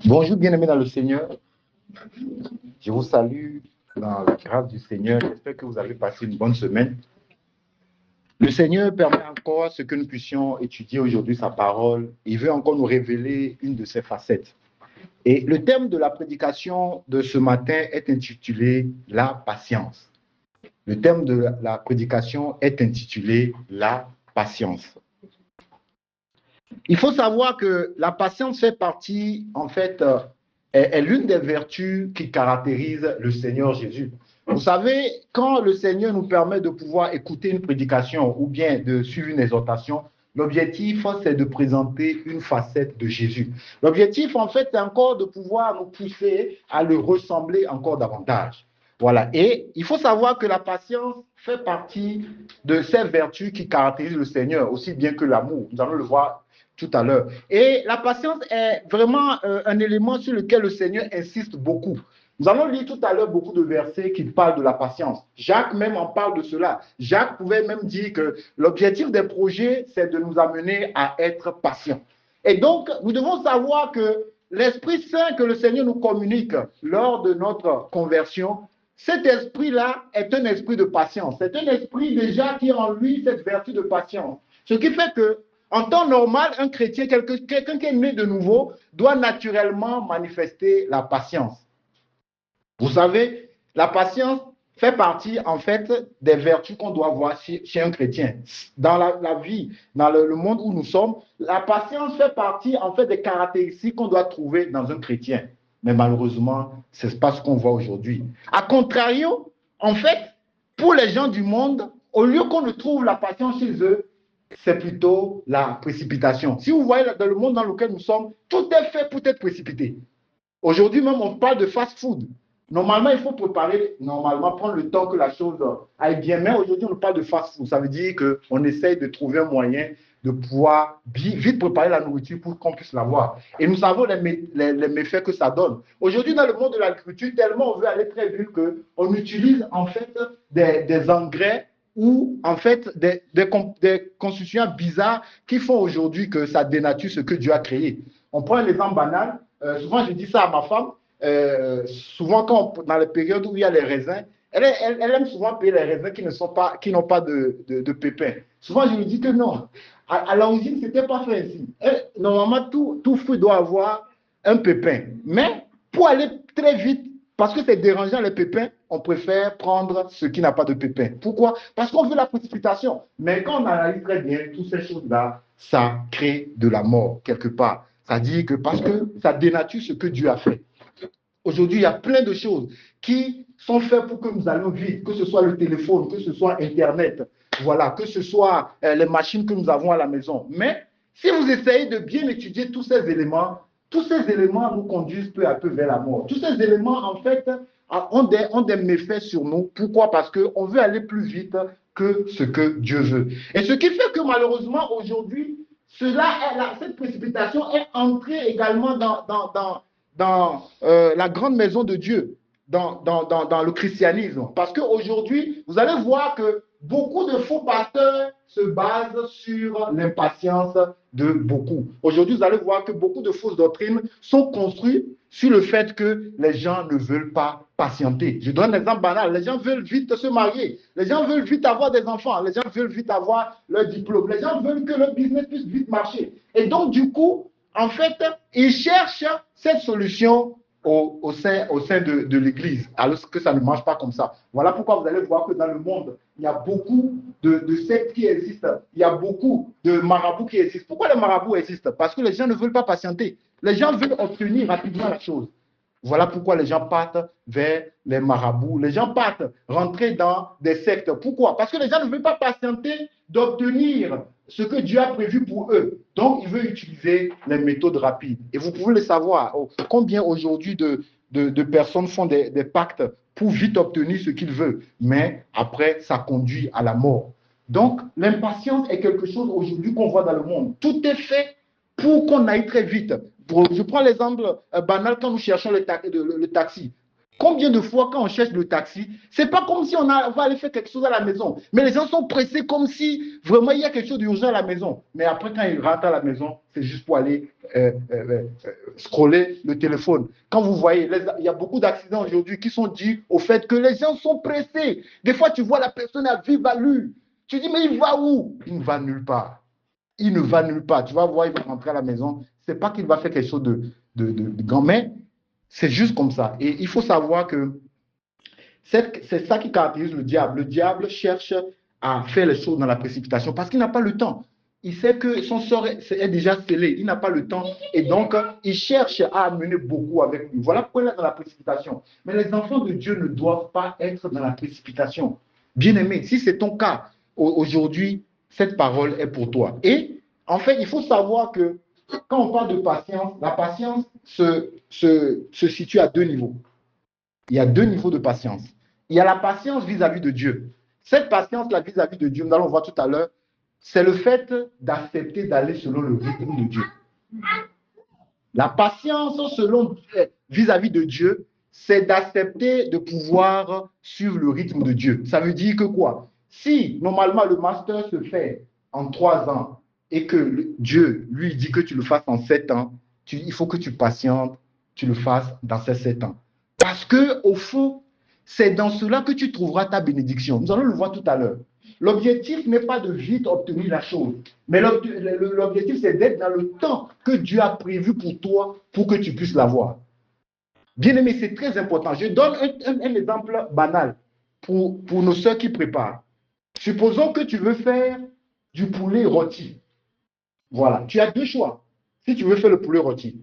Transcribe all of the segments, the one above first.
Bonjour, bien-aimés dans le Seigneur. Je vous salue dans la grâce du Seigneur. J'espère que vous avez passé une bonne semaine. Le Seigneur permet encore à ce que nous puissions étudier aujourd'hui sa parole. Il veut encore nous révéler une de ses facettes. Et le thème de la prédication de ce matin est intitulé « La patience ». Le thème de la prédication est intitulé « La patience ». Il faut savoir que la patience fait partie, en fait, est l'une des vertus qui caractérise le Seigneur Jésus. Vous savez, quand le Seigneur nous permet de pouvoir écouter une prédication ou bien de suivre une exhortation, l'objectif, c'est de présenter une facette de Jésus. L'objectif, en fait, c'est encore de pouvoir nous pousser à le ressembler encore davantage. Voilà. Et il faut savoir que la patience fait partie de ces vertus qui caractérisent le Seigneur, aussi bien que l'amour. Nous allons le voir tout à l'heure. Et la patience est vraiment un élément sur lequel le Seigneur insiste beaucoup. Nous allons lire tout à l'heure beaucoup de versets qui parlent de la patience. Jacques même en parle de cela. Jacques pouvait même dire que l'objectif des projets, c'est de nous amener à être patients. Et donc, nous devons savoir que l'Esprit Saint que le Seigneur nous communique lors de notre conversion, cet esprit-là est un esprit de patience. C'est un esprit déjà qui a en lui cette vertu de patience. Ce qui fait que en temps normal, un chrétien, quelqu'un qui est né de nouveau, doit naturellement manifester la patience. Vous savez, la patience fait partie, en fait, des vertus qu'on doit voir chez un chrétien. Dans la vie, dans le monde où nous sommes, la patience fait partie, en fait, des caractéristiques qu'on doit trouver dans un chrétien. Mais malheureusement, ce n'est pas ce qu'on voit aujourd'hui. A contrario, en fait, pour les gens du monde, au lieu qu'on ne trouve la patience chez eux, c'est plutôt la précipitation. Si vous voyez dans le monde dans lequel nous sommes, tout est fait pour être précipité. Aujourd'hui même, on parle de fast-food. Normalement, il faut préparer, prendre le temps que la chose aille bien. Mais aujourd'hui, on parle de fast-food. Ça veut dire qu'on essaye de trouver un moyen de pouvoir vite préparer la nourriture pour qu'on puisse l'avoir. Et nous savons les méfaits que ça donne. Aujourd'hui, dans le monde de l'agriculture, tellement on veut aller très vite qu'on utilise en fait des engrais ou en fait des constructions bizarres qui font aujourd'hui que ça dénature ce que Dieu a créé. On prend un exemple banal. Souvent, je dis ça à ma femme. Souvent, dans les périodes où il y a les raisins, elle aime souvent payer les raisins qui n'ont pas de pépins. Souvent, je lui dis que non. À l'origine, ce n'était pas fait ainsi. Normalement, tout fruit doit avoir un pépin. Mais pour aller très vite, parce que c'est dérangeant les pépins, on préfère prendre ce qui n'a pas de pépins. Pourquoi? Parce qu'on veut la précipitation. Mais quand on analyse très bien toutes ces choses-là, ça crée de la mort quelque part. Ça dit que parce que ça dénature ce que Dieu a fait. Aujourd'hui, il y a plein de choses qui sont faites pour que nous allions vite, que ce soit le téléphone, que ce soit Internet, voilà, que ce soit les machines que nous avons à la maison. Mais si vous essayez de bien étudier tous ces éléments nous conduisent peu à peu vers la mort. Tous ces éléments, en fait, ont des méfaits sur nous. Pourquoi? Parce qu'on veut aller plus vite que ce que Dieu veut. Et ce qui fait que malheureusement, aujourd'hui, cette précipitation est entrée également dans la grande maison de Dieu, dans le christianisme. Parce qu'aujourd'hui, vous allez voir que beaucoup de faux pasteurs se basent sur l'impatience de beaucoup. Aujourd'hui, vous allez voir que beaucoup de fausses doctrines sont construites sur le fait que les gens ne veulent pas patienter. Je donne un exemple banal. Les gens veulent vite se marier. Les gens veulent vite avoir des enfants. Les gens veulent vite avoir leur diplôme. Les gens veulent que leur business puisse vite marcher. Et donc, du coup, en fait, ils cherchent cette solution au sein de l'Église, alors que ça ne marche pas comme ça. Voilà pourquoi vous allez voir que dans le monde, il y a beaucoup de sectes qui existent, il y a beaucoup de marabouts qui existent. Pourquoi les marabouts existent? Parce que les gens ne veulent pas patienter. Les gens veulent obtenir rapidement la chose. Voilà pourquoi les gens partent vers les marabouts. Les gens partent rentrer dans des sectes. Pourquoi? Parce que les gens ne veulent pas patienter d'obtenir ce que Dieu a prévu pour eux. Donc, ils veulent utiliser les méthodes rapides. Et vous pouvez le savoir, combien aujourd'hui de personnes font des pactes pour vite obtenir ce qu'ils veulent. Mais après, ça conduit à la mort. Donc, l'impatience est quelque chose aujourd'hui qu'on voit dans le monde. Tout est fait pour qu'on aille très vite. Je prends l'exemple banal quand nous cherchons le taxi. Combien de fois, quand on cherche le taxi, c'est pas comme si on va aller faire quelque chose à la maison. Mais les gens sont pressés comme si vraiment il y a quelque chose d'urgent à la maison. Mais après, quand ils rentrent à la maison, c'est juste pour aller scroller le téléphone. Quand vous voyez, il y a beaucoup d'accidents aujourd'hui qui sont dus au fait que les gens sont pressés. Des fois, tu vois la personne à vive allure. Tu dis, mais il va où? Il ne va nulle part. Il ne va nulle part. Tu vas voir, il va rentrer à la maison. Ce n'est pas qu'il va faire quelque chose de grand, mais c'est juste comme ça. Et il faut savoir que c'est ça qui caractérise le diable. Le diable cherche à faire les choses dans la précipitation parce qu'il n'a pas le temps. Il sait que son sort est déjà scellé. Il n'a pas le temps. Et donc, il cherche à amener beaucoup avec lui. Voilà pourquoi il est dans la précipitation. Mais les enfants de Dieu ne doivent pas être dans la précipitation. Bien-aimé, si c'est ton cas, aujourd'hui, cette parole est pour toi. Et en fait, il faut savoir que quand on parle de patience, la patience se situe à deux niveaux. Il y a deux niveaux de patience. Il y a la patience vis-à-vis de Dieu. Cette patience-là vis-à-vis de Dieu, nous allons voir tout à l'heure, c'est le fait d'accepter d'aller selon le rythme de Dieu. La patience vis-à-vis de Dieu, c'est d'accepter de pouvoir suivre le rythme de Dieu. Ça veut dire que quoi? Si normalement le master se fait en 3 ans et que Dieu lui dit que tu le fasses en 7 ans, il faut que tu patientes, tu le fasses dans ces 7 ans. Parce que au fond, c'est dans cela que tu trouveras ta bénédiction. Nous allons le voir tout à l'heure. L'objectif n'est pas de vite obtenir la chose, mais l'objectif, c'est d'être dans le temps que Dieu a prévu pour toi pour que tu puisses l'avoir. Bien-aimé, c'est très important. Je donne un exemple banal pour nos soeurs qui préparent. Supposons que tu veux faire du poulet rôti. Voilà, tu as deux choix. Si tu veux faire le poulet rôti,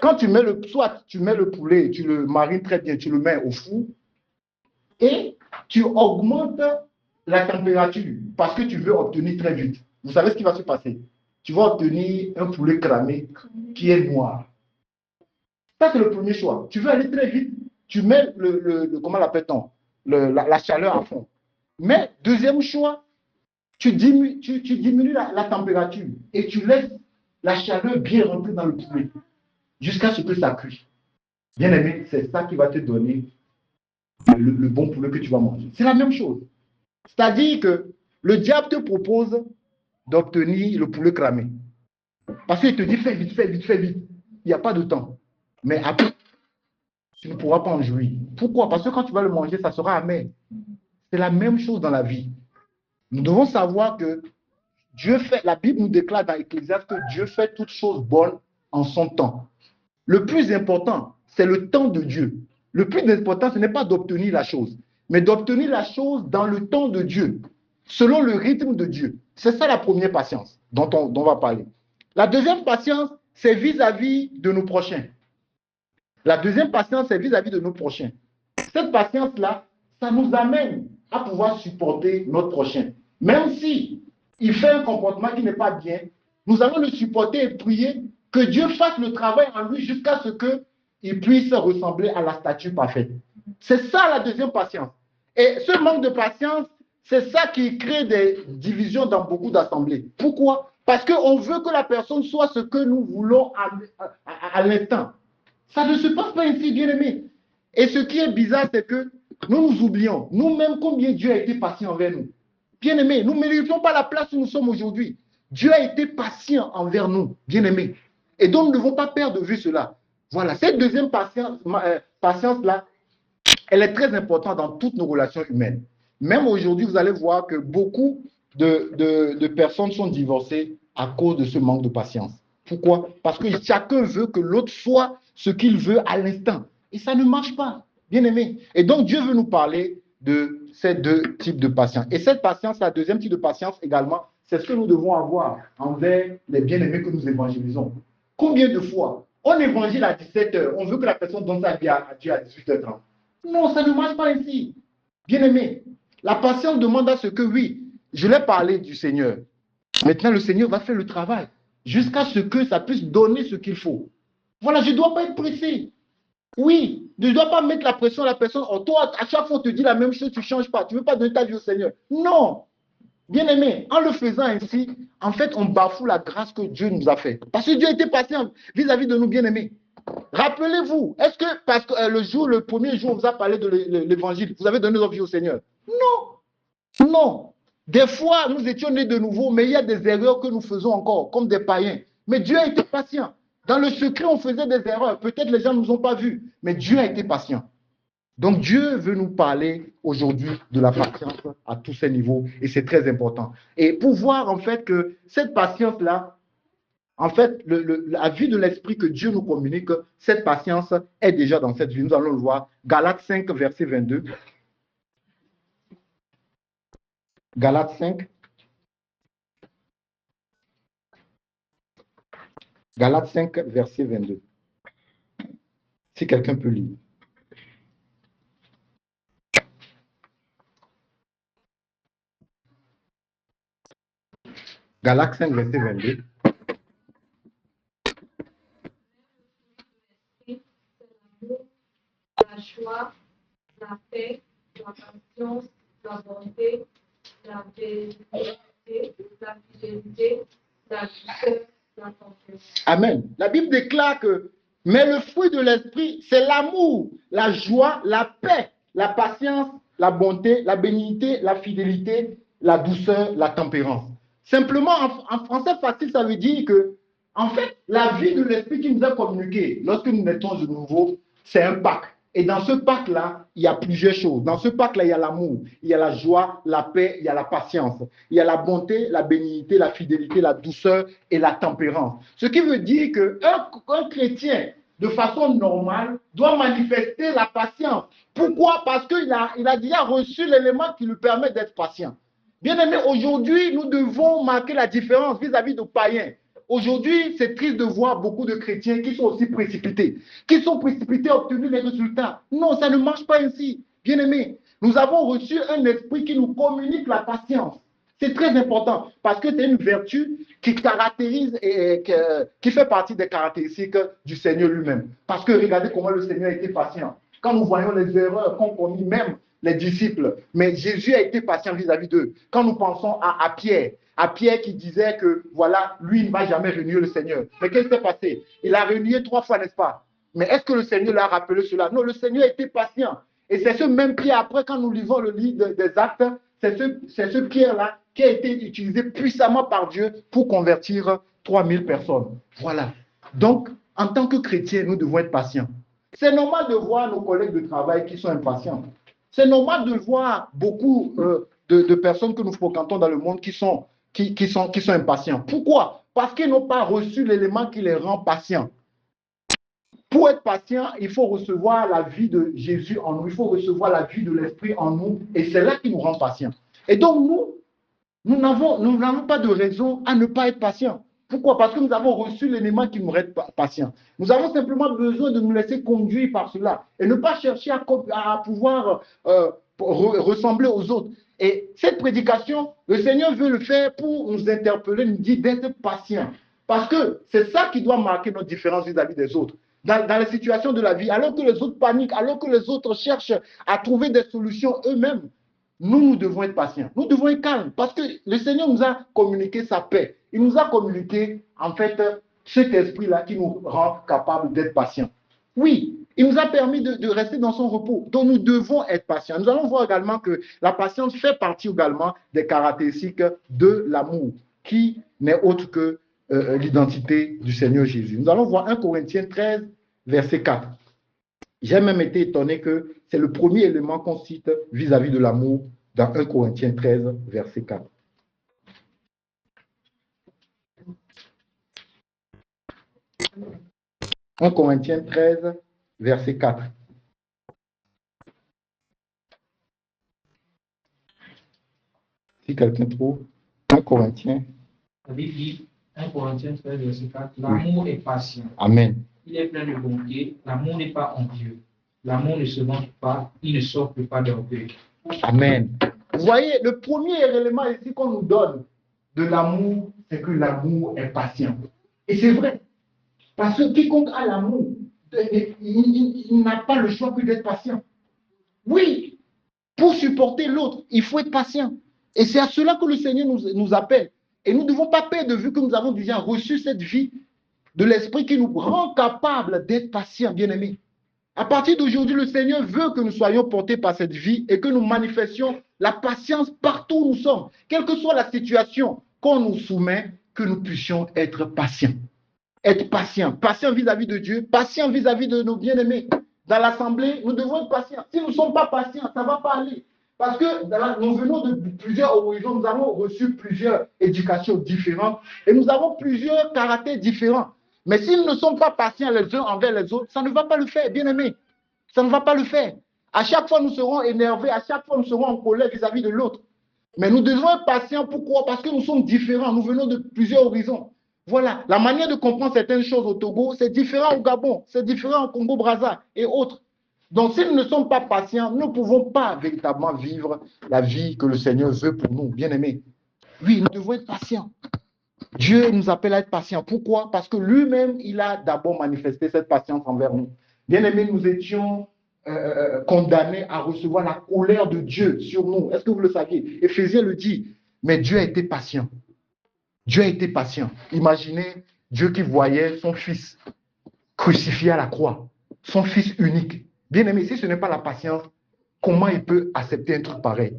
quand soit tu mets le poulet, tu le marines très bien, tu le mets au four et tu augmentes la température parce que tu veux obtenir très vite. Vous savez ce qui va se passer? Tu vas obtenir un poulet cramé qui est noir. Ça, c'est le premier choix. Tu veux aller très vite, tu mets comment l'appelle-t-on? La chaleur à fond. Mais deuxième choix, tu diminues la température et tu laisses la chaleur bien rentrer dans le poulet jusqu'à ce que ça cuise. Bien aimé, c'est ça qui va te donner le bon poulet que tu vas manger. C'est la même chose. C'est-à-dire que le diable te propose d'obtenir le poulet cramé. Parce qu'il te dit fais vite, fais vite, fais vite. Il n'y a pas de temps. Mais après, tu ne pourras pas en jouir. Pourquoi? Parce que quand tu vas le manger, ça sera amer. C'est la même chose dans la vie. Nous devons savoir que Dieu fait, la Bible nous déclare dans Ecclésiaste que Dieu fait toutes choses bonnes en son temps. Le plus important, c'est le temps de Dieu. Le plus important, ce n'est pas d'obtenir la chose, mais d'obtenir la chose dans le temps de Dieu, selon le rythme de Dieu. C'est ça la première patience dont on va parler. La deuxième patience, c'est vis-à-vis de nos prochains. La deuxième patience, c'est vis-à-vis de nos prochains. Cette patience-là, ça nous amène à pouvoir supporter notre prochain. Même si il fait un comportement qui n'est pas bien, nous allons le supporter et prier que Dieu fasse le travail en lui jusqu'à ce qu'il puisse ressembler à la statue parfaite. C'est ça la deuxième patience. Et ce manque de patience, c'est ça qui crée des divisions dans beaucoup d'assemblées. Pourquoi? Parce qu'on veut que la personne soit ce que nous voulons à l'instant. Ça ne se passe pas ainsi, bien-aimé. Et ce qui est bizarre, c'est que nous oublions, nous-mêmes, combien Dieu a été patient envers nous. Bien-aimé, nous ne méritons pas la place où nous sommes aujourd'hui. Dieu a été patient envers nous, bien-aimé. Et donc, nous ne devons pas perdre de vue cela. Voilà, cette deuxième patience-là, elle est très importante dans toutes nos relations humaines. Même aujourd'hui, vous allez voir que beaucoup de personnes sont divorcées à cause de ce manque de patience. Pourquoi? Parce que chacun veut que l'autre soit ce qu'il veut à l'instant. Et ça ne marche pas, bien aimé. Et donc, Dieu veut nous parler de ces deux types de patience. Et cette patience, la deuxième type de patience également, c'est ce que nous devons avoir envers les bien-aimés que nous évangélisons. Combien de fois on évangile à 17h, on veut que la personne donne sa vie à Dieu à 18h30. Non, ça ne marche pas ainsi. Bien-aimé, la patience demande à ce que, oui, je l'ai parlé du Seigneur. Maintenant, le Seigneur va faire le travail jusqu'à ce que ça puisse donner ce qu'il faut. Voilà, je ne dois pas être pressé. Oui, je ne dois pas mettre la pression à la personne. Oh, toi, à chaque fois, on te dit la même chose, tu ne changes pas. Tu ne veux pas donner ta vie au Seigneur. Non. Bien-aimé, en le faisant ainsi, en fait, on bafoue la grâce que Dieu nous a faite. Parce que Dieu a été patient vis-à-vis de nous, bien-aimés. Rappelez-vous, est-ce que parce que le premier jour, on vous a parlé de l'évangile, vous avez donné votre vie au Seigneur? Non. Non. Des fois, nous étions nés de nouveau, mais il y a des erreurs que nous faisons encore, comme des païens. Mais Dieu a été patient. Dans le secret, on faisait des erreurs. Peut-être les gens ne nous ont pas vus, mais Dieu a été patient. Donc Dieu veut nous parler aujourd'hui de la patience à tous ces niveaux et c'est très important. Et pour voir en fait que cette patience-là, en fait, la vie de l'esprit que Dieu nous communique, cette patience est déjà dans cette vie. Nous allons le voir. Galates 5, verset 22. Galates 5. Galates 5, verset 22. Si quelqu'un peut lire. Galates 5, verset 22. La joie, la paix, la patience, la bonté, la vérité, la fidélité, la douceur, la tempérance. Amen. La Bible déclare que, mais le fruit de l'esprit, c'est l'amour, la joie, la paix, la patience, la bonté, la bénignité, la fidélité, la douceur, la tempérance. Simplement, en français facile, ça veut dire que, en fait, la vie de l'esprit qui nous est communiquée lorsque nous naissons de nouveau, c'est un pacte. Et dans ce pacte-là, il y a plusieurs choses. Dans ce pacte-là, il y a l'amour, il y a la joie, la paix, il y a la patience, il y a la bonté, la bénignité, la fidélité, la douceur et la tempérance. Ce qui veut dire qu'un chrétien, de façon normale, doit manifester la patience. Pourquoi? Parce qu'il a déjà reçu l'élément qui lui permet d'être patient. Bien aimé, aujourd'hui, nous devons marquer la différence vis-à-vis de païens. Aujourd'hui, c'est triste de voir beaucoup de chrétiens qui sont aussi précipités, à obtenir les résultats. Non, ça ne marche pas ainsi. Bien aimé, nous avons reçu un esprit qui nous communique la patience. C'est très important parce que c'est une vertu qui caractérise et qui fait partie des caractéristiques du Seigneur lui-même. Parce que regardez comment le Seigneur a été patient. Quand nous voyons les erreurs qu'ont commis même les disciples, mais Jésus a été patient vis-à-vis d'eux. Quand nous pensons à Pierre qui disait que voilà, lui il ne va jamais renier le Seigneur. Mais qu'est-ce qui s'est passé? Il a renié 3 fois, n'est-ce pas? Mais est-ce que le Seigneur l'a rappelé cela? Non, le Seigneur a été patient. Et c'est ce même Pierre, après, quand nous lisons le livre des Actes, c'est ce Pierre-là qui a été utilisé puissamment par Dieu pour convertir 3000 personnes. Voilà. Donc, en tant que chrétiens, nous devons être patients. C'est normal de voir nos collègues de travail qui sont impatients. C'est normal de voir beaucoup de personnes que nous fréquentons dans le monde qui sont impatients. Pourquoi? Parce qu'ils n'ont pas reçu l'élément qui les rend patients. Pour être patient, il faut recevoir la vie de Jésus en nous, il faut recevoir la vie de l'Esprit en nous, et c'est là qui nous rend patients. Et donc, nous n'avons pas de raison à ne pas être patients. Pourquoi? Parce que nous avons reçu l'élément qui nous rend patients. Nous avons simplement besoin de nous laisser conduire par cela et ne pas chercher à pouvoir ressembler aux autres. Et cette prédication, le Seigneur veut le faire pour nous interpeller, nous dire d'être patients. Parce que c'est ça qui doit marquer notre différence vis-à-vis des autres. Dans les situations de la vie, alors que les autres paniquent, alors que les autres cherchent à trouver des solutions eux-mêmes, nous devons être patients. Nous devons être calmes parce que le Seigneur nous a communiqué sa paix. Il nous a communiqué, en fait, cet esprit-là qui nous rend capables d'être patients. Oui, il nous a permis de rester dans son repos. Donc, nous devons être patients. Nous allons voir également que la patience fait partie également des caractéristiques de l'amour, qui n'est autre que l'identité du Seigneur Jésus. Nous allons voir 1 Corinthiens 13, verset 4. J'ai même été étonné que c'est le premier élément qu'on cite vis-à-vis de l'amour dans 1 Corinthiens 13, verset 4. « 1 Corinthiens 13, verset 4. Si quelqu'un trouve 1 Corinthiens. La Bible dit 1 Corinthiens 13, verset 4. L'amour est patient. Amen. Il est plein de bonté. L'amour n'est pas envieux. L'amour ne se vante pas. Il ne s'offre pas d'orgueil. Amen. Vous voyez, le premier élément ici qu'on nous donne de l'amour, c'est que l'amour est patient. Et c'est vrai. Parce que quiconque a l'amour, il n'a pas le choix que d'être patient. Oui, pour supporter l'autre, il faut être patient. Et c'est à cela que le Seigneur nous appelle. Et nous ne devons pas perdre de vue que nous avons déjà reçu cette vie de l'Esprit qui nous rend capables d'être patients, bien-aimés. À partir d'aujourd'hui, le Seigneur veut que nous soyons portés par cette vie et que nous manifestions la patience partout où nous sommes. Quelle que soit la situation qu'on nous soumet, que nous puissions être patients. Être patient. Patient vis-à-vis de Dieu, patient vis-à-vis de nos bien-aimés. Dans l'assemblée, nous devons être patients. Si nous ne sommes pas patients, ça ne va pas aller. Parce que nous venons de plusieurs horizons, nous avons reçu plusieurs éducations différentes et nous avons plusieurs caractères différents. Mais si nous ne sommes pas patients les uns envers les autres, ça ne va pas le faire, bien-aimés. Ça ne va pas le faire. À chaque fois, nous serons énervés, à chaque fois, nous serons en colère vis-à-vis de l'autre. Mais nous devons être patients. Pourquoi? Parce que nous sommes différents, nous venons de plusieurs horizons. Voilà, la manière de comprendre certaines choses au Togo, c'est différent au Gabon, c'est différent au Congo-Brazza et autres. Donc, si nous ne sommes pas patients, nous ne pouvons pas véritablement vivre la vie que le Seigneur veut pour nous, bien-aimés. Oui, nous devons être patients. Dieu nous appelle à être patients. Pourquoi? Parce que lui-même, il a d'abord manifesté cette patience envers nous. Bien-aimés, nous étions condamnés à recevoir la colère de Dieu sur nous. Est-ce que vous le saviez? Éphésiens le dit, mais Dieu a été patient. Dieu a été patient. Imaginez Dieu qui voyait son fils crucifié à la croix, son fils unique. Bien-aimé, si ce n'est pas la patience, comment il peut accepter un truc pareil?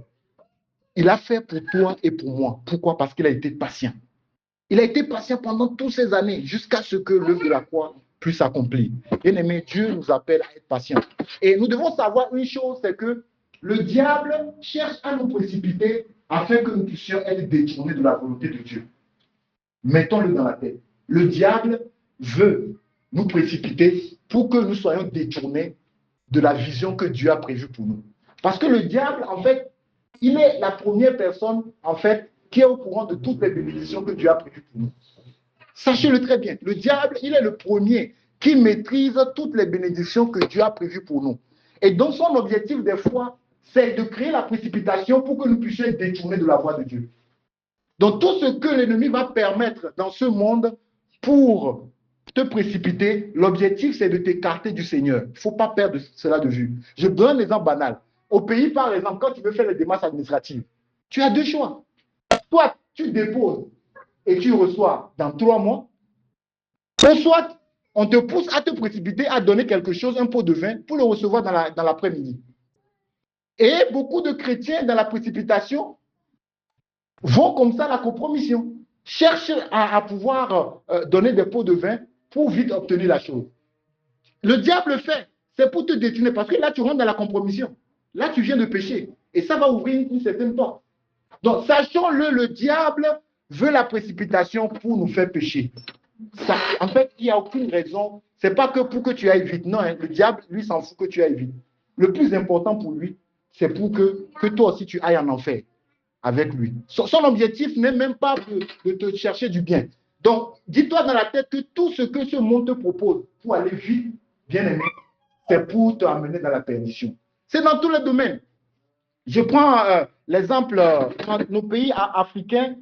Il a fait pour toi et pour moi. Pourquoi? Parce qu'il a été patient. Il a été patient pendant toutes ces années jusqu'à ce que l'œuvre de la croix puisse s'accomplir. Bien-aimé, Dieu nous appelle à être patients. Et nous devons savoir une chose, c'est que le diable cherche à nous précipiter afin que nous puissions être détournés de la volonté de Dieu. Mettons-le dans la tête. Le diable veut nous précipiter pour que nous soyons détournés de la vision que Dieu a prévue pour nous. Parce que le diable, en fait, il est la première personne, en fait, qui est au courant de toutes les bénédictions que Dieu a prévues pour nous. Sachez-le très bien. Le diable, il est le premier qui maîtrise toutes les bénédictions que Dieu a prévues pour nous. Et donc, son objectif, des fois, c'est de créer la précipitation pour que nous puissions être détournés de la voie de Dieu. Donc, tout ce que l'ennemi va permettre dans ce monde pour te précipiter, l'objectif, c'est de t'écarter du Seigneur. Il ne faut pas perdre cela de vue. Je donne un exemple banal. Au pays, par exemple, quand tu veux faire les démarches administratives, tu as deux choix. Soit tu déposes et tu reçois dans 3 mois, ou soit on te pousse à te précipiter à donner quelque chose, un pot de vin, pour le recevoir dans l'après-midi. Et beaucoup de chrétiens, dans la précipitation, vont comme ça à la compromission, cherchent à pouvoir donner des pots de vin pour vite obtenir la chose. Le diable fait, c'est pour te détourner, parce que là, tu rentres dans la compromission. Là, tu viens de pécher. Et ça va ouvrir une certaine porte. Donc, sachons-le, le diable veut la précipitation pour nous faire pécher. Ça, en fait, il n'y a aucune raison. Ce n'est pas que pour que tu ailles vite. Non, hein, le diable, lui, s'en fout que tu ailles vite. Le plus important pour lui, c'est pour que toi aussi, tu ailles en enfer avec lui. Son objectif n'est même pas de te chercher du bien. Donc, dis-toi dans la tête que tout ce que ce monde te propose pour aller vite, bien aimé, c'est pour te amener dans la perdition. C'est dans tous les domaines. Je prends l'exemple dans nos pays africains,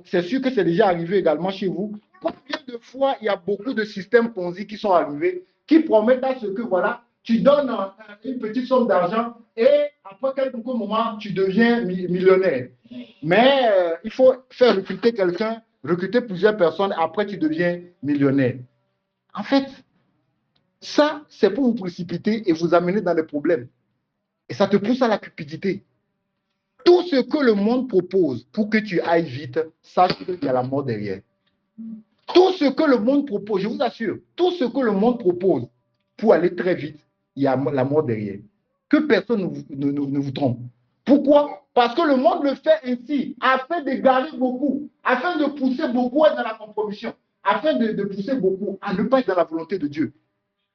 c'est sûr que c'est déjà arrivé également chez vous. Combien de fois il y a beaucoup de systèmes Ponzi qui sont arrivés, qui promettent à ce que, voilà, tu donnes une petite somme d'argent et après quelques moments, tu deviens millionnaire. Mais il faut faire recruter quelqu'un, recruter plusieurs personnes, après tu deviens millionnaire. En fait, ça, c'est pour vous précipiter et vous amener dans des problèmes. Et ça te pousse à la cupidité. Tout ce que le monde propose pour que tu ailles vite, sache qu'il y a la mort derrière. Tout ce que le monde propose, je vous assure, tout ce que le monde propose pour aller très vite, il y a la mort derrière. Que personne ne vous trompe. Pourquoi? Parce que le monde le fait ainsi, afin d'égarer beaucoup, afin de pousser beaucoup à être dans la compromission, afin de pousser beaucoup à ne pas être dans la volonté de Dieu.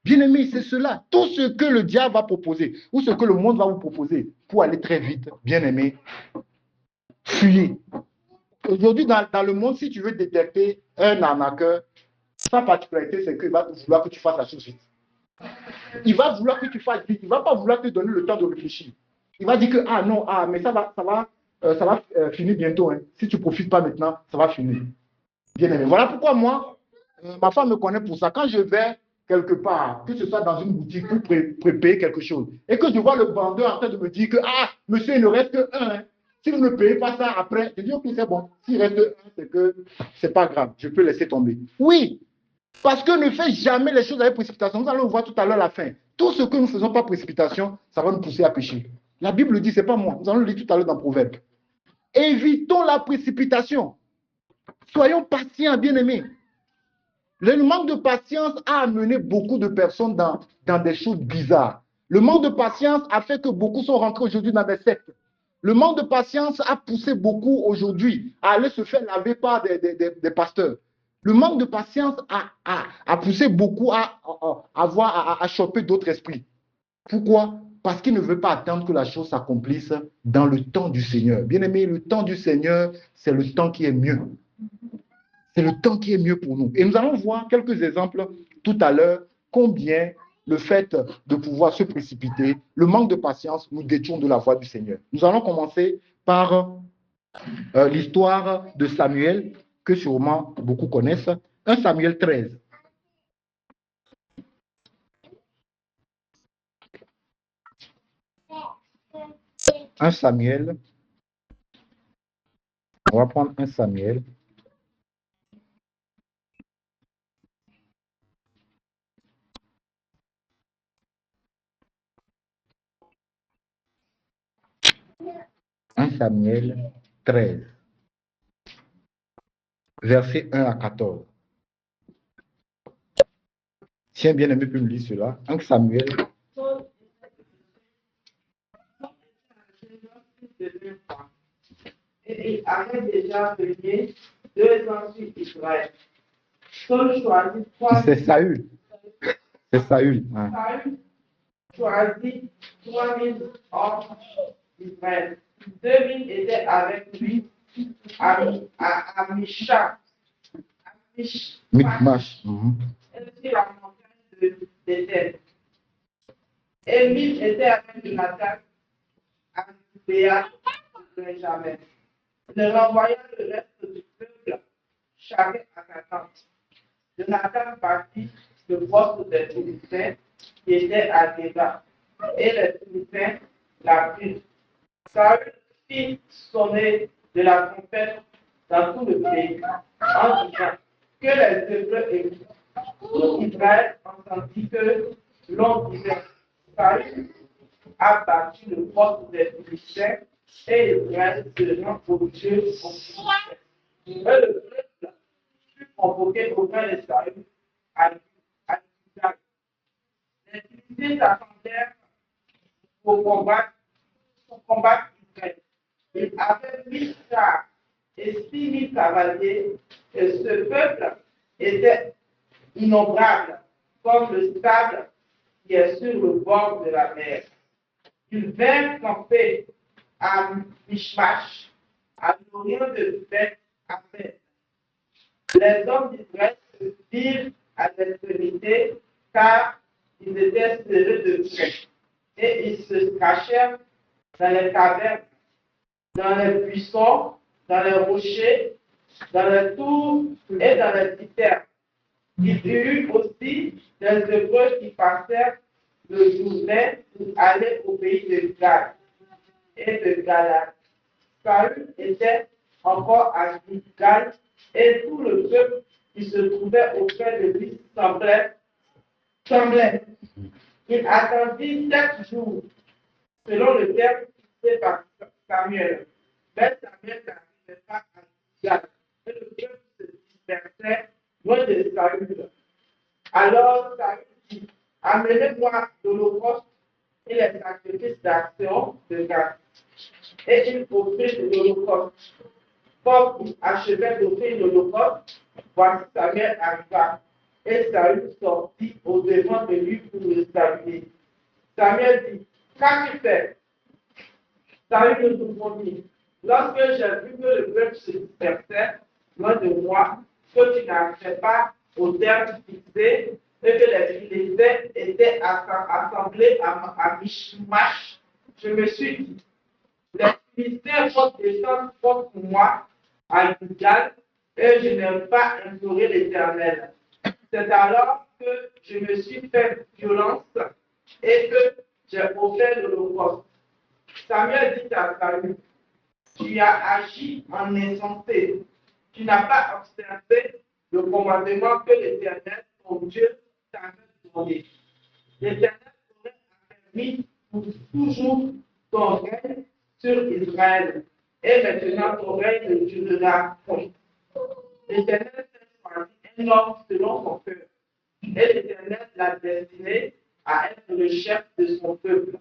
Bien-aimé, c'est cela. Tout ce que le diable va proposer, ou ce que le monde va vous proposer pour aller très vite, bien-aimé, fuyez. Aujourd'hui, dans le monde, si tu veux détecter un arnaqueur, sa particularité, c'est qu'il va vouloir que tu fasses la chose vite. Il va vouloir que tu fasses vite. Il ne va pas vouloir te donner le temps de réfléchir. Il va dire que, ah non, mais ça va finir bientôt. Hein. Si tu ne profites pas maintenant, ça va finir. Bien-aimé. Voilà pourquoi moi, ma femme me connaît pour ça. Quand je vais quelque part, que ce soit dans une boutique pour payer quelque chose, et que je vois le vendeur en train de me dire que, ah, monsieur, il ne reste que un. Hein. Si vous ne payez pas ça après, je dis, ok, c'est bon. S'il reste un, c'est que c'est pas grave. Je peux laisser tomber. Oui, parce que ne fais jamais les choses avec précipitation. Nous allons voir tout à l'heure la fin. Tout ce que nous ne faisons pas précipitation, ça va nous pousser à pécher. La Bible le dit, ce n'est pas moi. Nous allons le lire tout à l'heure dans Proverbe. Évitons la précipitation. Soyons patients, bien-aimés. Le manque de patience a amené beaucoup de personnes dans des choses bizarres. Le manque de patience a fait que beaucoup sont rentrés aujourd'hui dans des sectes. Le manque de patience a poussé beaucoup aujourd'hui à aller se faire laver par des pasteurs. Le manque de patience a poussé beaucoup à choper d'autres esprits. Pourquoi? Parce qu'il ne veut pas attendre que la chose s'accomplisse dans le temps du Seigneur. Bien aimé, le temps du Seigneur, c'est le temps qui est mieux. C'est le temps qui est mieux pour nous. Et nous allons voir quelques exemples tout à l'heure, combien le fait de pouvoir se précipiter, le manque de patience nous détourne de la voie du Seigneur. Nous allons commencer par l'histoire de Samuel, que sûrement beaucoup connaissent. 1 Samuel 13. Un Samuel. On va prendre 1 Samuel. Un Samuel 13, versets 1 à 14. Si un bien-aimé peut me lire cela, 1 Samuel. Et il avait déjà régné 2 ans sur Israël. Saul choisit 3 000. C'est Saül. C'est Saül. Hein. Saül choisit 3 000 hommes d'Israël. 2 000 étaient avec lui à Michmash. Michmash. Sur la montagne de Béthel. Et 1 000 étaient avec Jonathan à Béa de Benjamin. Ne renvoyant le reste du peuple, chacun à sa tente. Jonathan partit de poste des Philistins qui était à Déba, et les Philistins la prirent. Saül fit sonner de la trompette dans tout le pays, en disant que les Hébreux écoutent. Tout Israël entendit que l'on disait Saül a battu le poste des Philistins et Israël se rend au Dieu aux Philistins. Et le peuple fut convoqué auprès de Saül à Gilgal. Les Philistins s'attendèrent pour combattre Israël. Ils avaient 1000 chars et 6000 cavaliers, et ce peuple était innombrable, comme le sable qui est sur le bord de la mer. Ils vinrent camper à Michmash, à l'orient de Beth-Aven. Les hommes d'Israël se virent à l'extrémité, car ils étaient serrés de près, et ils se cachèrent dans les cavernes, dans les buissons, dans les rochers, dans les tours et dans les citernes. Il y eut aussi des Hébreux qui passèrent le Jourdain pour aller au pays de Gad et de Galad. Saül était encore à Gilgal, et tout le peuple qui se trouvait auprès de lui semblait. Il attendit 7 jours, selon le terme fixé par Samuel. Mais Samuel n'arrivait pas à Gilgal, et le peuple se dispersait loin de Saül. Alors Saül dit, amenez-moi l'holocauste et les sacrifices d'action de Gad. Et il offrit l'holocauste. Comme il achevait d'offrir l'holocauste, voici Samuel arriva. Et Saül sortit au devant de lui pour le saluer. Samuel dit, qu'as-tu fait? Saül nous répondit, lorsque j'ai vu que le peuple se dispersait loin de moi, que tu n'arrivais pas au terme fixé, et que les Philistins étaient assemblés à Michmash, je me suis dit, les Philistins vont descendre contre moi à Gilgal, et je n'aime pas implorer l'Éternel. C'est alors que je me suis fait violence et que j'ai offert l'holocauste. Samuel dit à Saül, tu as agi en insensé. Tu n'as pas observé le commandement que l'Éternel, ton Dieu, t'avait donné. L'Éternel t'aurait affermi pour toujours ton règne sur Israël. Et maintenant, ton règne ne durera point. L'Éternel s'est choisi un un homme selon son cœur. Et l'Éternel l'a destiné à être le chef de son peuple,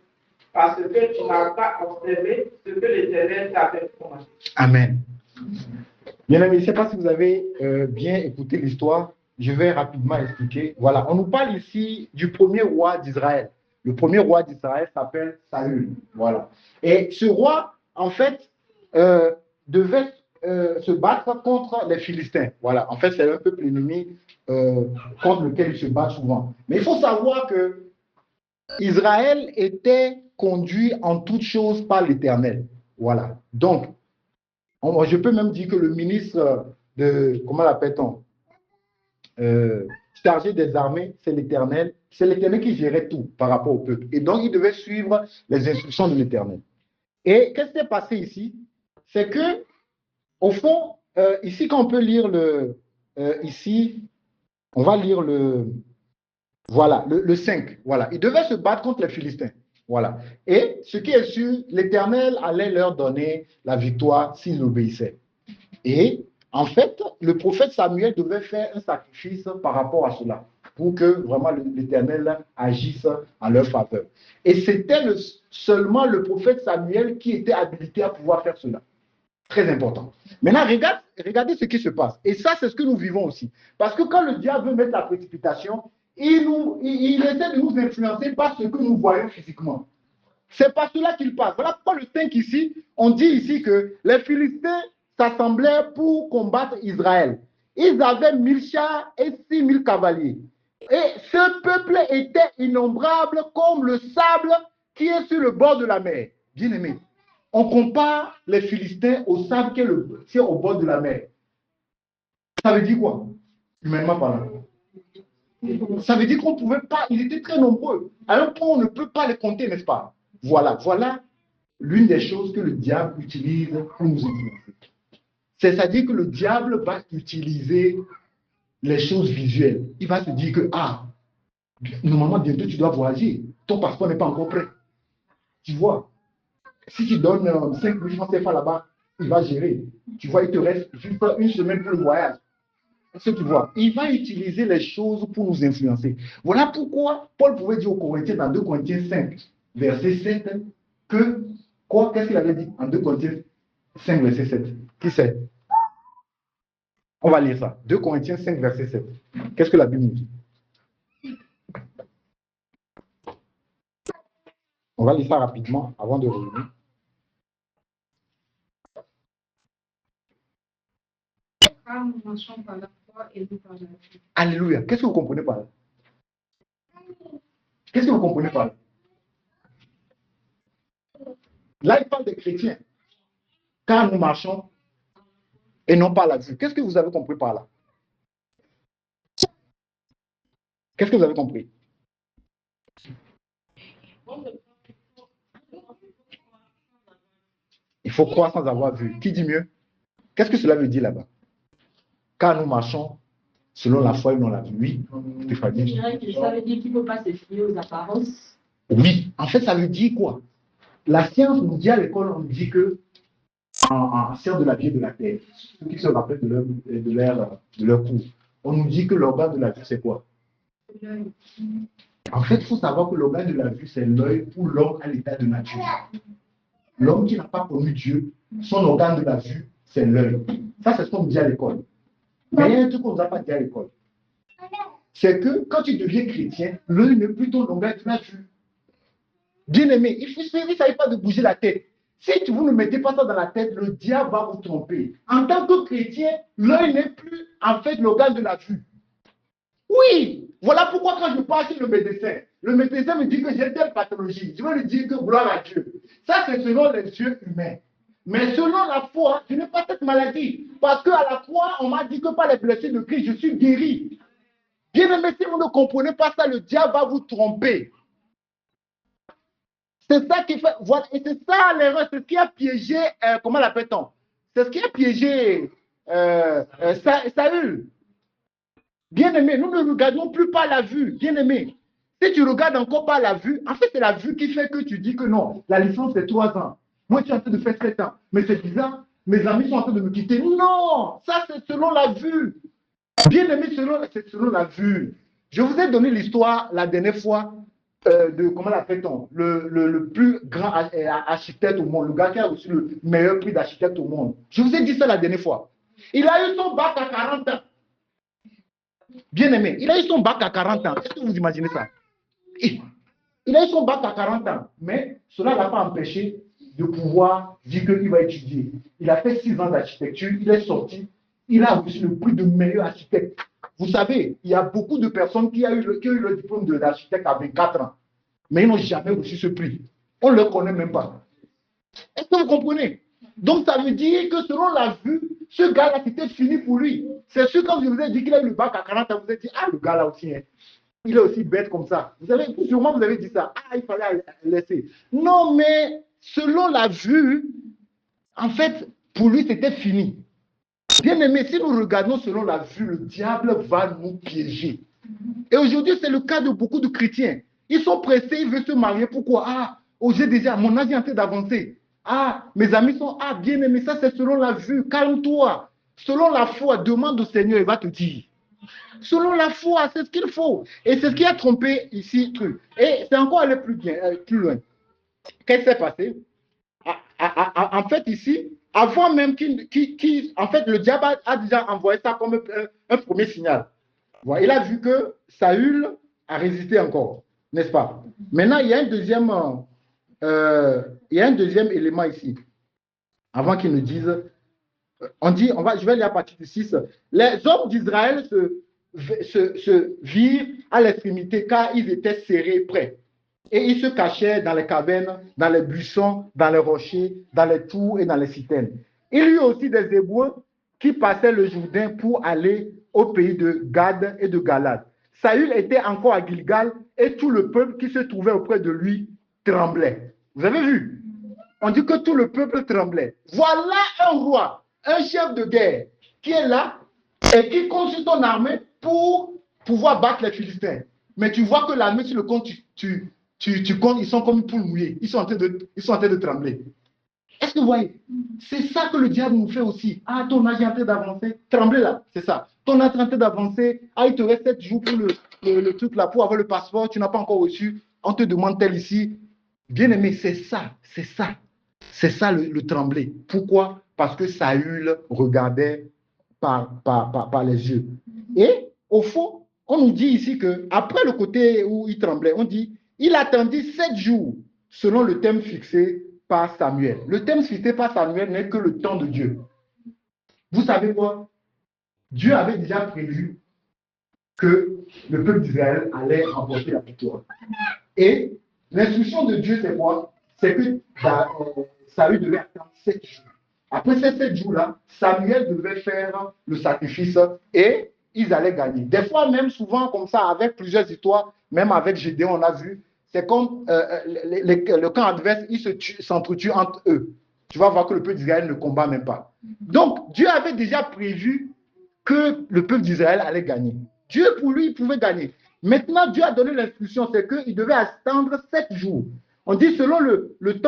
parce que tu n'as pas observé ce que l'Éternel t'avait commandé. Amen. Bien aimé, je ne sais pas si vous avez bien écouté l'histoire. Je vais rapidement expliquer. Voilà, on nous parle ici du premier roi d'Israël. Le premier roi d'Israël s'appelle Saül. Voilà. Et ce roi, en fait, devait se battre contre les Philistins. Voilà. En fait, c'est un peuple ennemi contre lequel il se bat souvent. Mais il faut savoir que Israël était conduit en toutes choses par l'Éternel. Voilà. Donc, je peux même dire que le ministre comment l'appelle-t-on, chargé des armées, c'est l'Éternel. C'est l'Éternel qui gérait tout par rapport au peuple. Et donc, il devait suivre les instructions de l'Éternel. Et qu'est-ce qui s'est passé ici? C'est que, au fond, ici, quand on peut lire ici, on va lire voilà, le 5. Voilà. Il devait se battre contre les Philistins. Voilà. Et ce qui est sûr, l'Éternel allait leur donner la victoire s'ils obéissaient. Et en fait, le prophète Samuel devait faire un sacrifice par rapport à cela, pour que vraiment l'Éternel agisse en leur faveur. Et c'était seulement le prophète Samuel qui était habilité à pouvoir faire cela. Très important. Maintenant, regardez ce qui se passe. Et ça, c'est ce que nous vivons aussi. Parce que quand le diable veut mettre la précipitation, il essaie de nous influencer par ce que nous voyons physiquement. C'est par cela qu'il passe. Voilà pourquoi le 5 ici, on dit ici que les Philistins s'assemblaient pour combattre Israël. Ils avaient 1000 chars et 6000 cavaliers. Et ce peuple était innombrable comme le sable qui est sur le bord de la mer. Bien aimé, on compare les Philistins au sable qui est au bord de la mer. Ça veut dire quoi? Humainement parlant. Ça veut dire qu'on ne pouvait pas, ils étaient très nombreux. Alors on ne peut pas les compter, n'est-ce pas? Voilà l'une des choses que le diable utilise pour nous influencer. C'est-à-dire que le diable va utiliser les choses visuelles. Il va se dire que, normalement, bientôt tu dois voyager. Ton passeport n'est pas encore prêt. Tu vois, si tu donnes 5 000 francs CFA là-bas, il va gérer. Tu vois, il te reste juste une semaine pour le voyage. Ce que tu vois, il va utiliser les choses pour nous influencer. Voilà pourquoi Paul pouvait dire aux Corinthiens dans 2 Corinthiens 5, verset 7, que, qu'est-ce qu'il avait dit en 2 Corinthiens 5, verset 7? Qui sait? On va lire ça. 2 Corinthiens 5, verset 7. Qu'est-ce que la Bible nous dit? On va lire ça rapidement avant de revenir. Car nous marchons par la foi et non par la vue. Alléluia. Qu'est-ce que vous comprenez par là? Qu'est-ce que vous comprenez par là? Là, il parle des chrétiens. Car nous marchons et non par la vue. Qu'est-ce que vous avez compris par là? Qu'est-ce que vous avez compris? Il faut croire sans avoir vu. Qui dit mieux? Qu'est-ce que cela veut dire là-bas? Car nous marchons selon la foi et non la vue. Oui. Je dirais que ça veut dire qu'il ne faut pas se fier aux apparences. Oui. En fait, ça veut dire quoi? La science nous dit à l'école, on nous dit que en science de la vie et de la terre, ceux qui se rappellent de leur cours, on nous dit que l'organe de la vue, c'est quoi? En fait, il faut savoir que l'organe de la vue, c'est l'œil pour l'homme à l'état de nature. L'homme qui n'a pas connu Dieu, son organe de la vue, c'est l'œil. Ça, c'est ce qu'on nous dit à l'école. Mais il y a un truc qu'on ne nous a pas dit à l'école. C'est que quand tu deviens chrétien, l'œil n'est plus ton organe de la vue. Bien aimé, il ne s'agit pas de bouger la tête. Si vous ne mettez pas ça dans la tête, le diable va vous tromper. En tant que chrétien, l'œil n'est plus en fait l'organe de la vue. Oui, voilà pourquoi quand je parle chez le médecin me dit que j'ai telle pathologie. Je vais lui dire que gloire à Dieu. Ça, c'est selon les yeux humains. Mais selon la foi, je n'ai pas cette maladie. Parce qu'à la croix, on m'a dit que par les blessures de Christ, je suis guéri. Bien aimé, si vous ne comprenez pas ça, le diable va vous tromper. C'est ça qui fait, voilà, et c'est ça l'erreur, c'est ce qui a piégé, comment l'appelle-t-on? C'est ce qui a piégé Saül. Bien-aimé, nous ne regardons plus par la vue, bien-aimé. Si tu regardes encore par la vue, en fait, c'est la vue qui fait que tu dis que non, la licence c'est 3 ans. Moi, je suis en train de faire 7 ans. Mais c'est bizarre, mes amis sont en train de me quitter. Non, ça c'est selon la vue. Bien aimé, c'est selon la vue. Je vous ai donné l'histoire la dernière fois de, comment l'appelle-t-on, le plus grand architecte au monde, le gars qui a reçu le meilleur prix d'architecte au monde. Je vous ai dit ça la dernière fois. Il a eu son bac à 40 ans. Bien aimé, il a eu son bac à 40 ans. Est-ce que vous imaginez ça? Il a eu son bac à 40 ans, mais cela ne l'a pas empêché de pouvoir dire qu'il va étudier. Il a fait 6 ans d'architecture, il est sorti, il a reçu le prix de meilleur architecte. Vous savez, il y a beaucoup de personnes qui ont eu le diplôme d'architecte à 24 ans, mais ils n'ont jamais reçu ce prix. On ne le connaît même pas. Est-ce que vous comprenez? Donc, ça veut dire que selon la vue, ce gars-là, c'était fini pour lui. C'est sûr, quand je vous ai dit qu'il a eu le bac à 40 ans, vous avez dit, ah, le gars-là aussi, hein, il est aussi bête comme ça. Vous avez, sûrement, vous avez dit ça. Ah, il fallait laisser. Non, mais selon la vue, en fait, pour lui, c'était fini. Bien aimé, si nous regardons selon la vue, le diable va nous piéger. Et aujourd'hui, c'est le cas de beaucoup de chrétiens. Ils sont pressés, ils veulent se marier. Pourquoi? Ah, oh, j'ai déjà, mon âge est en train d'avancer. Ah, mes amis sont, ah, bien aimé, ça c'est selon la vue. Calme-toi. Selon la foi, demande au Seigneur, il va te dire. Selon la foi, c'est ce qu'il faut. Et c'est ce qui a trompé ici, truc. Et c'est encore aller plus loin. Qu'est-ce qui s'est passé? En fait, ici, avant même en fait, le diable a déjà envoyé ça comme un premier signal. Voilà, il a vu que Saül a résisté encore, n'est-ce pas? Maintenant, il y a un deuxième élément ici. Avant qu'il nous dise, je vais lire à partir du 6. Les hommes d'Israël se virent à l'extrémité car ils étaient serrés prêts. Et ils se cachaient dans les cavernes, dans les buissons, dans les rochers, dans les tours et dans les citernes. Il y eut aussi des Hébreux qui passaient le Jourdain pour aller au pays de Gad et de Galad. Saül était encore à Gilgal et tout le peuple qui se trouvait auprès de lui tremblait. Vous avez vu? On dit que tout le peuple tremblait. Voilà un roi, un chef de guerre qui est là et qui consulte ton armée pour pouvoir battre les Philistins. Mais tu vois que l'armée, sur le compte, tu comptes, ils sont comme une poule mouillée. Ils sont en train de trembler. Est-ce que vous voyez? C'est ça que le diable nous fait aussi. Ah, ton âge est en train d'avancer. Trembler là, c'est ça. Ton âge est en train d'avancer. Ah, il te reste 7 jours pour le truc là, pour avoir le passeport. Tu n'as pas encore reçu. On te demande tel ici. Bien aimé, c'est ça. C'est ça. C'est ça le trembler. Pourquoi? Parce que Saül regardait par les yeux. Et au fond, on nous dit ici que après le côté où il tremblait, on dit il attendit 7 jours selon le thème fixé par Samuel. Le thème fixé par Samuel n'est que le temps de Dieu. Vous savez quoi? Dieu avait déjà prévu que le peuple d'Israël allait remporter la victoire. Et l'instruction de Dieu, c'est quoi? C'est que Saül devait attendre 7 jours. Après ces 7 jours-là, Samuel devait faire le sacrifice et ils allaient gagner. Des fois, même souvent comme ça, avec plusieurs histoires, même avec Gédéon, on a vu, c'est comme le camp adverse, ils s'entretuent entre eux. Tu vas voir que le peuple d'Israël ne combat même pas. Donc, Dieu avait déjà prévu que le peuple d'Israël allait gagner. Dieu, pour lui, il pouvait gagner. Maintenant, Dieu a donné l'instruction, c'est qu'il devait attendre 7 jours. On dit selon le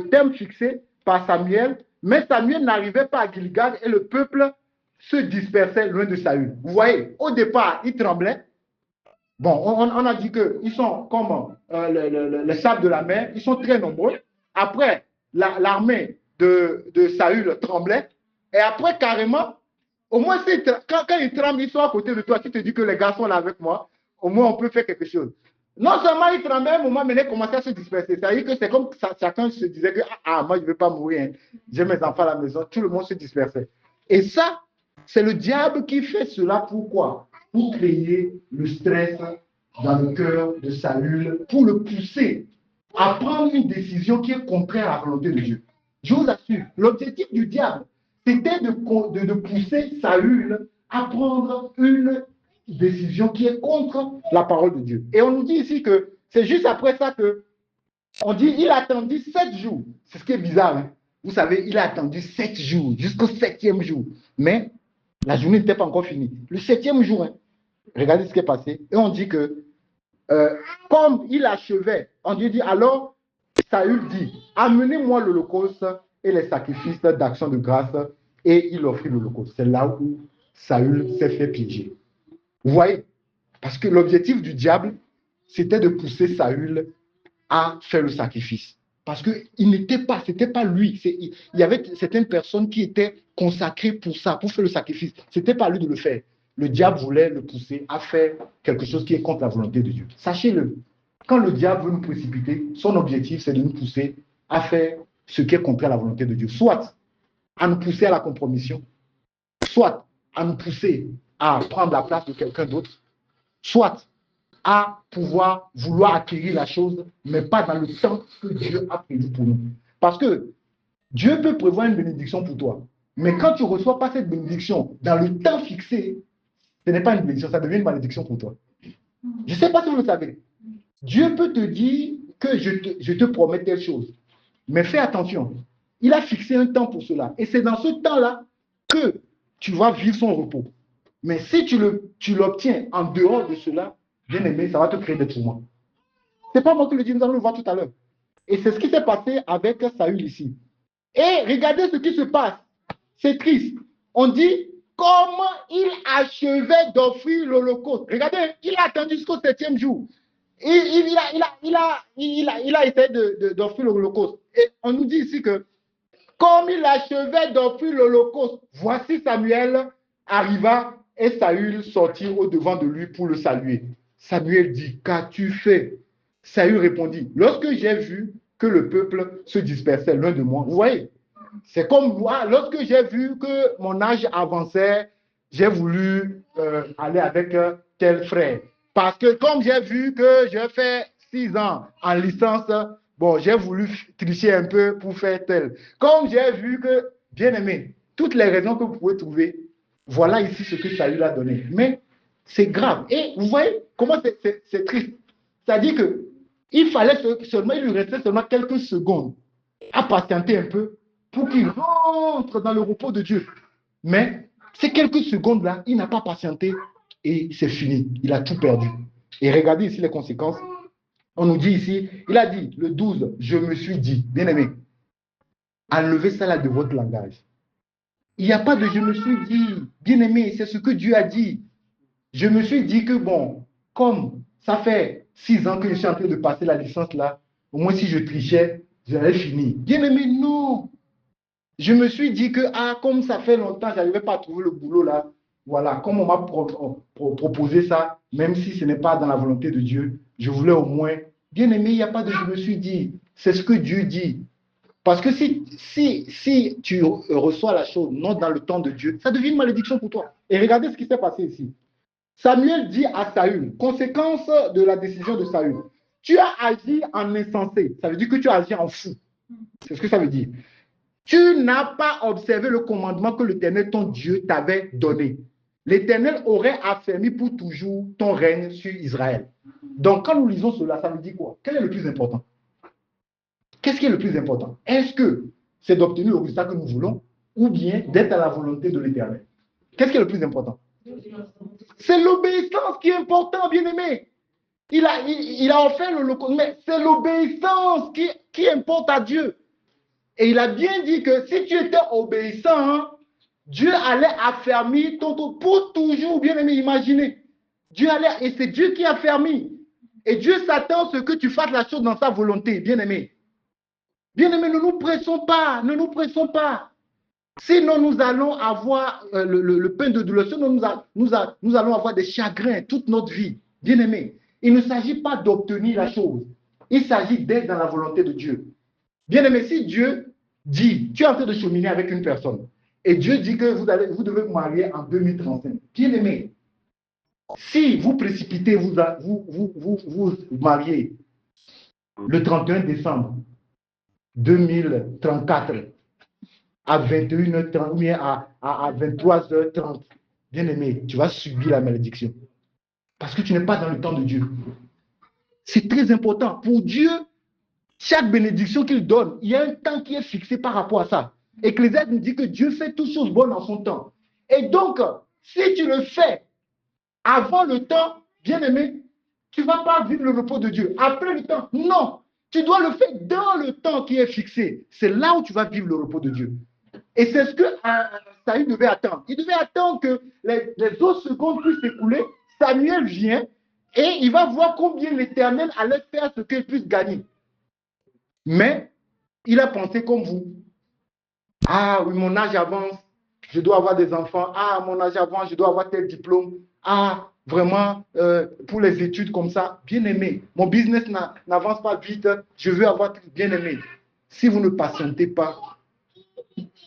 thème fixé par Samuel, mais Samuel n'arrivait pas à Gilgal et le peuple se dispersait loin de Saül. Vous voyez, au départ, il tremblait. Bon, on a dit qu'ils sont comme le sable de la mer, ils sont très nombreux. Après, l'armée de Saül tremblait. Et après, carrément, au moins, quand ils tremblent, ils sont à côté de toi. Tu te dis que les gars sont là avec moi, au moins, on peut faire quelque chose. Non seulement ils tremblaient, à un moment donné, commençaient à se disperser. C'est-à-dire que c'est comme chacun se disait que moi, je ne vais pas mourir. Hein. J'ai mes enfants à la maison. Tout le monde se dispersait. Et ça, c'est le diable qui fait cela. Pourquoi? Pour créer le stress dans le cœur de Saül, pour le pousser à prendre une décision qui est contraire à la volonté de Dieu. Je vous assure, l'objectif du diable, c'était de pousser Saül à prendre une décision qui est contre la parole de Dieu. Et on nous dit ici que c'est juste après ça que on dit il a attendu 7 jours. C'est ce qui est bizarre. Hein? Vous savez, il a attendu 7 jours, jusqu'au 7e jour. Mais la journée n'était pas encore finie. Le 7e jour, hein, regardez ce qui est passé. Et on dit que comme il achevait, on dit alors Saül dit, amenez-moi l'holocauste et les sacrifices d'action de grâce. Et il offrit l'holocauste. C'est là où Saül s'est fait piéger. Vous voyez? Parce que l'objectif du diable, c'était de pousser Saül à faire le sacrifice. Parce c'était pas lui. Il y avait certaines personnes qui étaient consacrées pour ça, pour faire le sacrifice. C'était pas lui de le faire. Le diable voulait le pousser à faire quelque chose qui est contre la volonté de Dieu. Sachez-le, quand le diable veut nous précipiter, son objectif, c'est de nous pousser à faire ce qui est contre la volonté de Dieu. Soit à nous pousser à la compromission, soit à nous pousser à prendre la place de quelqu'un d'autre, soit à pouvoir vouloir acquérir la chose, mais pas dans le temps que Dieu a prévu pour nous. Parce que Dieu peut prévoir une bénédiction pour toi, mais quand tu ne reçois pas cette bénédiction dans le temps fixé, ce n'est pas une bénédiction, ça devient une malédiction pour toi. Je ne sais pas si vous le savez. Dieu peut te dire que je te promets telle chose, mais fais attention. Il a fixé un temps pour cela. Et c'est dans ce temps-là que tu vas vivre son repos. Mais si tu l'obtiens en dehors de cela, bien aimé, ça va te créer des tourments. Ce n'est pas moi qui le dis, nous allons le voir tout à l'heure. Et c'est ce qui s'est passé avec Saül ici. Et regardez ce qui se passe. C'est triste. On dit comment il achevait d'offrir l'Holocauste. Regardez, il a attendu jusqu'au 7e jour. Il a essayé d'offrir l'Holocauste. Et on nous dit ici que comme il achevait d'offrir l'Holocauste, voici Samuel arriva et Saül sortit au-devant de lui pour le saluer. Samuel dit, qu'as-tu fait? Saül répondit, lorsque j'ai vu que le peuple se dispersait loin de moi. Vous voyez, c'est comme moi, lorsque j'ai vu que mon âge avançait, j'ai voulu aller avec tel frère. Parce que comme j'ai vu que j'ai fait 6 ans en licence, bon, j'ai voulu tricher un peu pour faire tel. Comme j'ai vu que, bien aimé, toutes les raisons que vous pouvez trouver, voilà ici ce que Saül a donné. Mais c'est grave. Et vous voyez comment c'est triste. C'est-à-dire qu'il fallait seulement, il lui restait seulement quelques secondes à patienter un peu pour qu'il rentre dans le repos de Dieu. Mais ces quelques secondes-là, il n'a pas patienté et c'est fini. Il a tout perdu. Et regardez ici les conséquences. On nous dit ici, il a dit, le 12, je me suis dit, bien aimé, enlevez ça là de votre langage. Il n'y a pas de je me suis dit, bien aimé, c'est ce que Dieu a dit. Je me suis dit que bon, comme ça fait 6 ans que je suis en train de passer la licence là, au moins si je trichais, j'allais finir. Bien aimé, non. Je me suis dit que, comme ça fait longtemps, je n'arrivais pas à trouver le boulot là. Voilà, comme on m'a proposé ça, même si ce n'est pas dans la volonté de Dieu, je voulais au moins, bien aimé, il n'y a pas de je me suis dit, c'est ce que Dieu dit. Parce que si tu reçois la chose non dans le temps de Dieu, ça devient une malédiction pour toi. Et regardez ce qui s'est passé ici. Samuel dit à Saül, conséquence de la décision de Saül, tu as agi en insensé. Ça veut dire que tu as agi en fou. C'est ce que ça veut dire. Tu n'as pas observé le commandement que l'Éternel, ton Dieu, t'avait donné. L'Éternel aurait affermi pour toujours ton règne sur Israël. Donc, quand nous lisons cela, ça veut dire quoi? Quel est le plus important? Qu'est-ce qui est le plus important? Est-ce que c'est d'obtenir le résultat que nous voulons ou bien d'être à la volonté de l'Éternel? Qu'est-ce qui est le plus important? C'est l'obéissance qui est important, bien-aimé. Il a offert l'Holocauste, mais c'est l'obéissance qui importe à Dieu. Et il a bien dit que si tu étais obéissant, Dieu allait affermir ton tour pour toujours, bien-aimé, imaginez. Et c'est Dieu qui a affermi. Et Dieu s'attend à ce que tu fasses la chose dans sa volonté, bien-aimé. Bien-aimé, ne nous pressons pas, ne nous pressons pas. Sinon, nous allons avoir le pain de douleur, sinon nous allons avoir des chagrins toute notre vie. Bien-aimé, il ne s'agit pas d'obtenir la chose. Il s'agit d'être dans la volonté de Dieu. Bien-aimé, si Dieu dit, tu es en train de cheminer avec une personne, et Dieu dit que vous devez vous marier en 2035. Bien-aimé, si vous précipitez, vous mariez le 31 décembre 2034 à 21h30 ou bien à 23h30, bien-aimé, tu vas subir la malédiction. Parce que tu n'es pas dans le temps de Dieu. C'est très important. Pour Dieu, chaque bénédiction qu'il donne, il y a un temps qui est fixé par rapport à ça. Ecclésiaste nous dit que Dieu fait toutes choses bonnes en son temps. Et donc, si tu le fais avant le temps, bien-aimé, tu ne vas pas vivre le repos de Dieu. Après le temps, non. Tu dois le faire dans le temps qui est fixé. C'est là où tu vas vivre le repos de Dieu. Et c'est ce que Saül devait attendre. Il devait attendre que les autres secondes puissent s'écouler. Samuel vient et il va voir combien l'Éternel allait faire ce qu'il puisse gagner. Mais il a pensé comme vous. Ah oui, mon âge avance, je dois avoir des enfants. Ah, mon âge avance, je dois avoir tel diplôme. Ah, vraiment, pour les études comme ça, bien aimé. Mon business n'avance pas vite, je veux avoir bien aimé. Si vous ne patientez pas,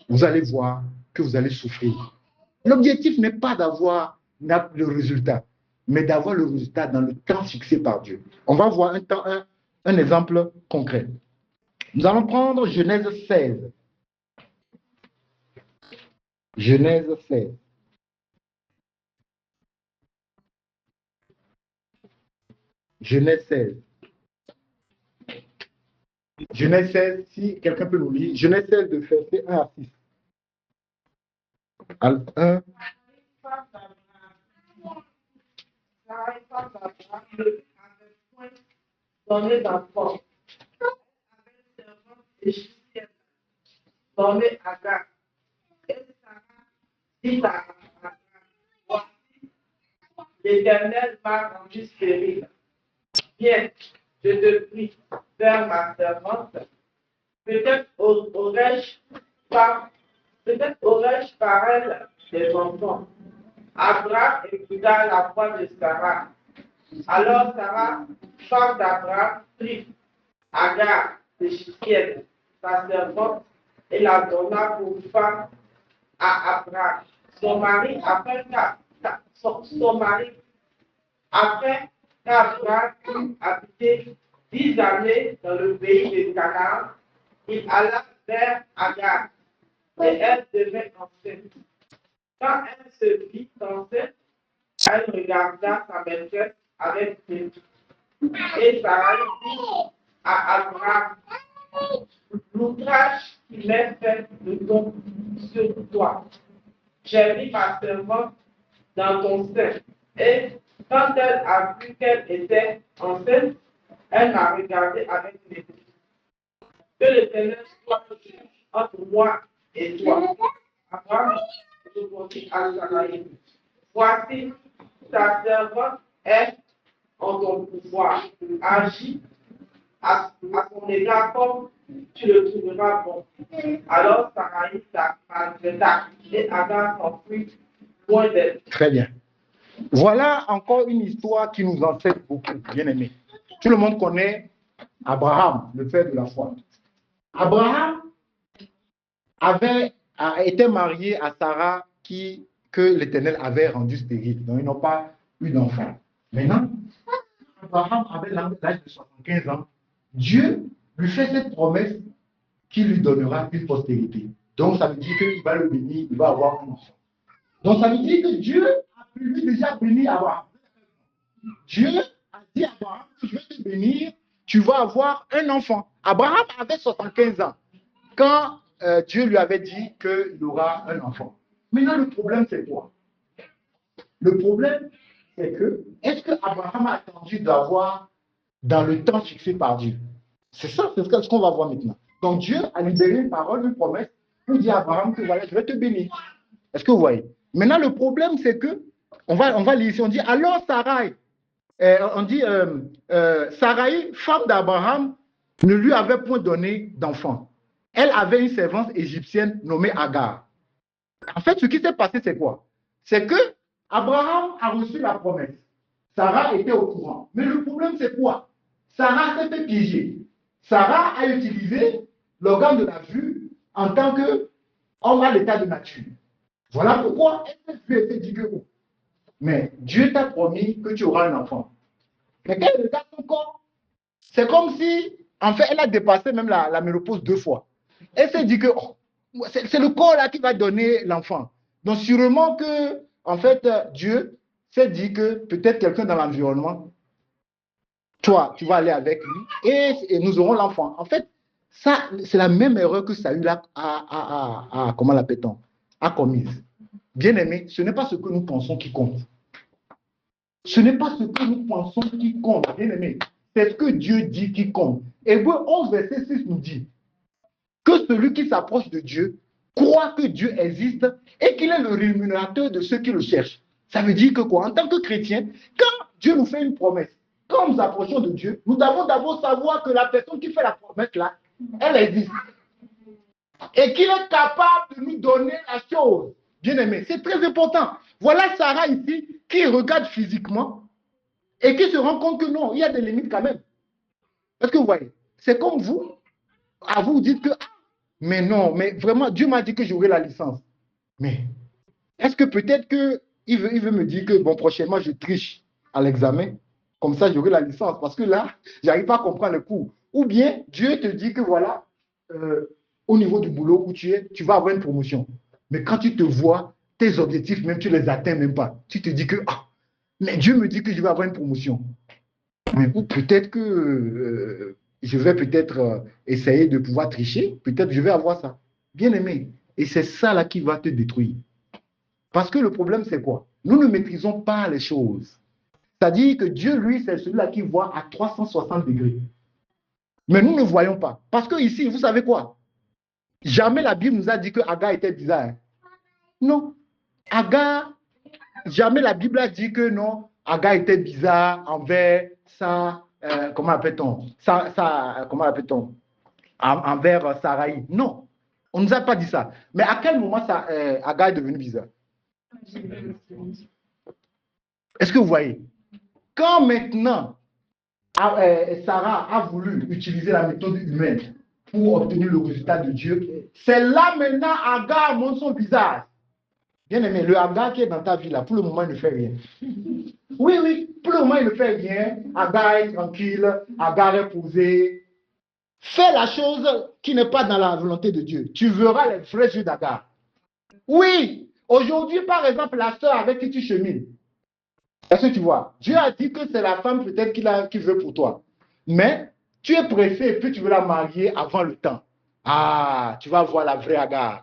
vous allez voir que vous allez souffrir. L'objectif n'est pas d'avoir le résultat, mais d'avoir le résultat dans le temps fixé par Dieu. On va voir un exemple concret. Nous allons prendre Genèse 16. Genèse 16. Genèse 16. Genèse 16, si quelqu'un peut nous lire. Genèse 16 de verset 1 à 6. 1. Donné d'enfant. Donné à Agar. Et Sarah dit à Agar, voici, l'Éternel m'a rendu stérile. Viens, je te prie, vers ma servante. Peut-être aurais-je par elle des enfants. Abraham écouta la voix de Sarah. Alors Sarah, femme d'Abraham, prit Agar, l'Égyptienne, sa servante, et la donna pour femme à Abraham. Son mari, après qu'Abraham eut habité 10 années dans le pays de Canaan, il alla vers Agar, et elle devint enceinte. Quand elle se vit enceinte, elle regarda sa maîtresse avec mépris. Et Sarah dit à Abraham, l'outrage qui m'est fait de ton sur toi. J'ai mis ma servante dans ton sein. Et quand elle a vu qu'elle était enceinte, elle m'a regardé avec mépris. Que l'Éternel soit juge entre moi et toi. Abraham répondit à Sarai, voici, ta servante est en ton pouvoir. Agis à son égard comme tu le trouveras bon. Alors Sarai maltraita et Agar s'enfuit loin d'elle. Très bien. Voilà encore une histoire qui nous enseigne beaucoup, bien aimé. Tout le monde connaît Abraham, le père de la foi. Abraham a été marié à Sarah que l'Éternel avait rendue stérile. Donc, ils n'ont pas eu d'enfant. Maintenant, Abraham avait l'âge de 75 ans. Dieu lui fait cette promesse qu'il lui donnera une postérité. Donc, ça veut dire qu'il va le bénir, il va avoir un enfant. Donc, ça veut dire que Dieu a prévu déjà bénir Abraham. Dieu a dit à Abraham, je vais te bénir, tu vas avoir un enfant. Abraham avait 75 ans quand Dieu lui avait dit qu'il aura un enfant. Maintenant, le problème, c'est quoi? Le problème, c'est que, est-ce que Abraham a attendu d'avoir dans le temps fixé par Dieu? C'est ça, c'est ce qu'on va voir maintenant. Donc, Dieu a libéré une parole, une promesse, pour dire à Abraham que voilà, je vais te bénir. Est-ce que vous voyez? Maintenant, le problème, c'est que, on va lire ici, on dit, alors Sarai, Sarai, femme d'Abraham, ne lui avait point donné d'enfant. Elle avait une servante égyptienne nommée Agar. En fait, ce qui s'est passé, c'est quoi? C'est que Abraham a reçu la promesse. Sarah était au courant. Mais le problème, c'est quoi? Sarah s'est fait piéger. Sarah a utilisé l'organe de la vue en tant qu'homme à l'état de nature. Voilà pourquoi elle s'est dit que mais Dieu t'a promis que tu auras un enfant. Mais quand elle regarde son corps, c'est comme si, en fait, elle a dépassé même la ménopause 2 fois. Elle s'est dit que c'est le corps là qui va donner l'enfant. Donc, sûrement que, en fait, Dieu s'est dit que peut-être quelqu'un dans l'environnement, toi, tu vas aller avec lui et nous aurons l'enfant. En fait, ça, c'est la même erreur que Saül comment l'appelle-t-on, a commise. Bien aimé, ce n'est pas ce que nous pensons qui compte. Ce n'est pas ce que nous pensons qui compte, bien aimé. C'est ce que Dieu dit qui compte. Hébreux 11, verset 6 nous dit que celui qui s'approche de Dieu croient que Dieu existe et qu'il est le rémunérateur de ceux qui le cherchent. Ça veut dire que quoi? En tant que chrétien, quand Dieu nous fait une promesse, quand nous approchons de Dieu, nous devons d'abord savoir que la personne qui fait la promesse là, elle existe. Et qu'il est capable de nous donner la chose. Bien aimé, c'est très important. Voilà Sarah ici qui regarde physiquement et qui se rend compte que non, il y a des limites quand même. Est-ce que vous voyez? C'est comme vous, à vous dites que, mais non, mais vraiment, Dieu m'a dit que j'aurai la licence. Mais est-ce que peut-être qu'il veut me dire que, bon, prochainement, je triche à l'examen, comme ça, j'aurai la licence, parce que là, j'arrive pas à comprendre le cours. Ou bien, Dieu te dit que, voilà, au niveau du boulot où tu es, tu vas avoir une promotion. Mais quand tu te vois, tes objectifs, même tu les atteins même pas. Tu te dis que, mais Dieu me dit que je vais avoir une promotion. Mais, ou peut-être que je vais peut-être essayer de pouvoir tricher. Peut-être je vais avoir ça. Bien aimé. Et c'est ça là qui va te détruire. Parce que le problème, c'est quoi? Nous ne maîtrisons pas les choses. C'est-à-dire que Dieu, lui, c'est celui-là qui voit à 360 degrés. Mais nous ne voyons pas. Parce que ici, vous savez quoi? Jamais la Bible nous a dit que Agar était bizarre. Non. Agar, jamais la Bible a dit que non, Agar était bizarre envers ça, comment appelle-t-on? Comment appelle-t-on? Envers Sarai. Non. On ne nous a pas dit ça. Mais à quel moment Agar est devenu bizarre? Est-ce que vous voyez? Quand maintenant Sarah a voulu utiliser la méthode humaine pour obtenir le résultat de Dieu, c'est là maintenant Agar montre son visage. Bien aimé, le Agar qui est dans ta vie là, pour le moment, il ne fait rien. Oui, oui, pour le moment, il ne fait rien. Agar est tranquille, Agar est posé. Fais la chose qui n'est pas dans la volonté de Dieu. Tu verras les vrais yeux d'Agar. Oui, aujourd'hui, par exemple, la sœur avec qui tu chemines, est-ce que tu vois? Dieu a dit que c'est la femme peut-être qu'il veut pour toi. Mais tu es pressé et puis tu veux la marier avant le temps. Ah, tu vas voir la vraie Agar.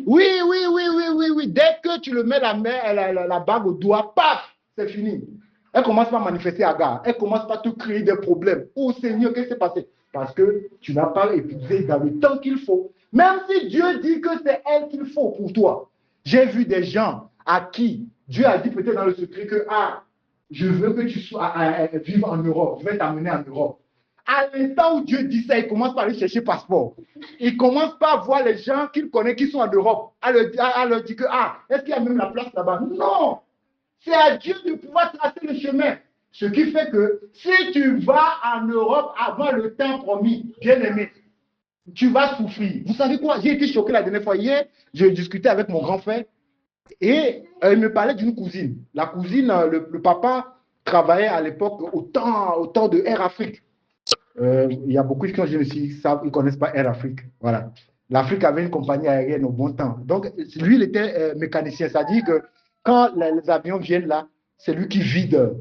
Oui, oui, oui, oui, oui, oui. Dès que tu le mets la bague au doigt, paf, c'est fini. Elle commence pas à manifester Agar. Elle commence pas à te créer des problèmes. Oh Seigneur, qu'est-ce qui s'est passé? Parce que tu n'as pas épuisé dans le temps qu'il faut. Même si Dieu dit que c'est elle qu'il faut pour toi. J'ai vu des gens à qui Dieu a dit peut-être dans le secret que je veux que tu sois vivre en Europe. Je vais t'amener en Europe. À l'instant où Dieu dit ça, il commence par aller chercher passeport. Il commence par voir les gens qu'il connaît qui sont en Europe. À leur dire que, est-ce qu'il y a même la place là-bas? Non! C'est à Dieu de pouvoir tracer le chemin. Ce qui fait que si tu vas en Europe avant le temps promis, bien aimé, tu vas souffrir. Vous savez quoi? J'ai été choqué la dernière fois. Hier, j'ai discuté avec mon grand frère et il me parlait d'une cousine. La cousine, le papa travaillait à l'époque au temps de Air Afrique. Il y a beaucoup de gens ici qui ne connaissent pas Air Afrique. Voilà. L'Afrique avait une compagnie aérienne au bon temps. Donc, lui, il était mécanicien. C'est-à-dire que quand les avions viennent là, c'est lui qui vide,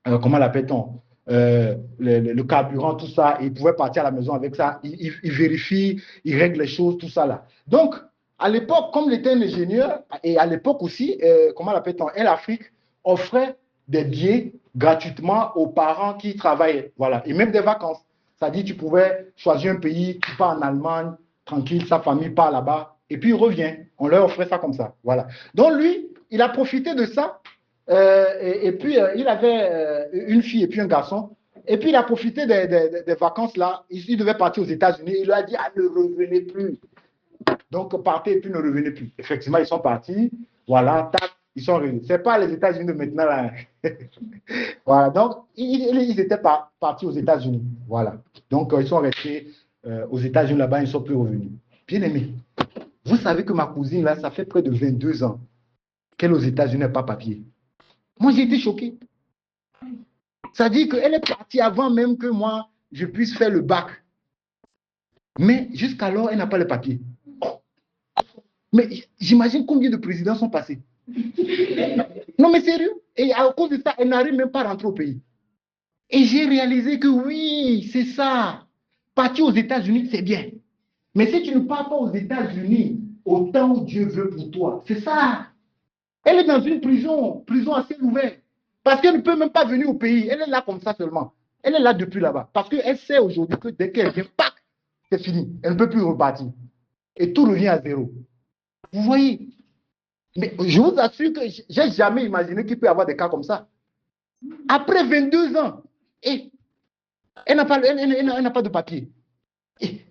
comment l'appelle-t-on, le carburant, tout ça. Il pouvait partir à la maison avec ça. Il vérifie, il règle les choses, tout ça là. Donc, à l'époque, comme il était un ingénieur, et à l'époque aussi, comment l'appelle-t-on, Air Afrique offrait des billets gratuitement aux parents qui travaillaient. Voilà. Et même des vacances. C'est-à-dire tu pouvais choisir un pays, tu pars en Allemagne, tranquille, sa famille part là-bas, et puis il revient. On leur offrait ça comme ça. Voilà. Donc lui, il a profité de ça, et puis il avait une fille et puis un garçon, et puis il a profité des vacances là. Il devait partir aux États-Unis. Il lui a dit, ne revenez plus. Donc partez et puis ne revenez plus. Effectivement, ils sont partis. Voilà, tac. Ils sont revenus. Ce n'est pas les États-Unis de maintenant. Là. Voilà. Donc, ils étaient partis aux États-Unis. Voilà. Donc, ils sont restés aux États-Unis là-bas. Ils ne sont plus revenus. Bien aimé. Vous savez que ma cousine, là, ça fait près de 22 ans qu'elle est aux États-Unis n'a pas papier. Moi, j'ai été choqué. Ça dit qu'elle est partie avant même que moi, je puisse faire le bac. Mais jusqu'alors, elle n'a pas le papier. Mais j'imagine combien de présidents sont passés. Non, mais sérieux. Et à cause de ça, elle n'arrive même pas à rentrer au pays. Et j'ai réalisé que oui, c'est ça. Partir aux États-Unis, c'est bien. Mais si tu ne pars pas aux États-Unis au temps où Dieu veut pour toi, c'est ça. Elle est dans une prison assez ouverte. Parce qu'elle ne peut même pas venir au pays. Elle est là comme ça seulement. Elle est là depuis là-bas. Parce qu'elle sait aujourd'hui que dès qu'elle vient, pac, c'est fini. Elle ne peut plus repartir. Et tout revient à zéro. Vous voyez? Mais je vous assure que j'ai jamais imaginé qu'il peut y avoir des cas comme ça. Après 22 ans, et elle n'a pas de papier.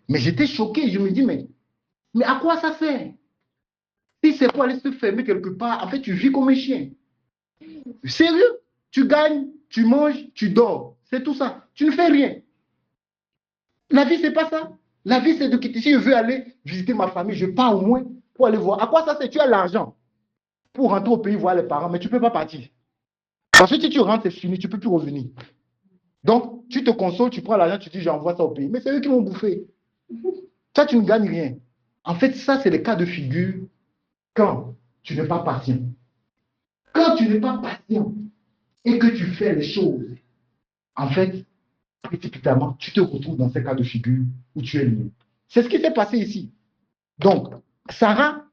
Mais j'étais choqué, je me dis, mais à quoi ça sert? Si c'est pour aller se fermer quelque part, en fait, tu vis comme un chien. Sérieux? Tu gagnes, tu manges, tu dors. C'est tout ça. Tu ne fais rien. La vie, c'est pas ça. La vie, c'est de quitter. Si je veux aller visiter ma famille, je pars au moins pour aller voir. À quoi ça sert? Tu as l'argent pour rentrer au pays voir les parents, mais tu ne peux pas partir. Parce que si tu rentres, c'est fini, tu ne peux plus revenir. Donc, tu te consoles, tu prends l'argent, tu dis, j'envoie ça au pays. Mais c'est eux qui vont bouffer. Ça, tu ne gagnes rien. En fait, ça, c'est le cas de figure quand tu n'es pas patient. Quand tu n'es pas patient et que tu fais les choses, en fait, précipitamment, tu te retrouves dans ces cas de figure où tu es lié. C'est ce qui s'est passé ici. Donc, Sarah,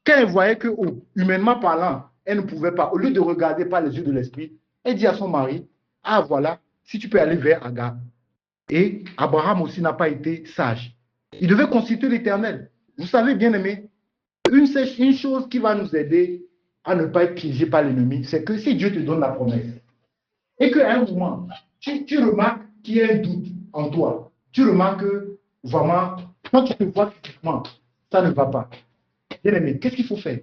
quand elle voyait que, humainement parlant, elle ne pouvait pas, au lieu de regarder par les yeux de l'esprit, elle dit à son mari, ah voilà, si tu peux aller vers Agar. Et Abraham aussi n'a pas été sage. Il devait consulter l'Éternel. Vous savez, bien aimé, une chose qui va nous aider à ne pas être piégé par l'ennemi, c'est que si Dieu te donne la promesse, et qu'à un moment, tu remarques qu'il y a un doute en toi, tu remarques que vraiment, quand tu te vois physiquement, ça ne va pas. Bien aimé, qu'est-ce qu'il faut faire?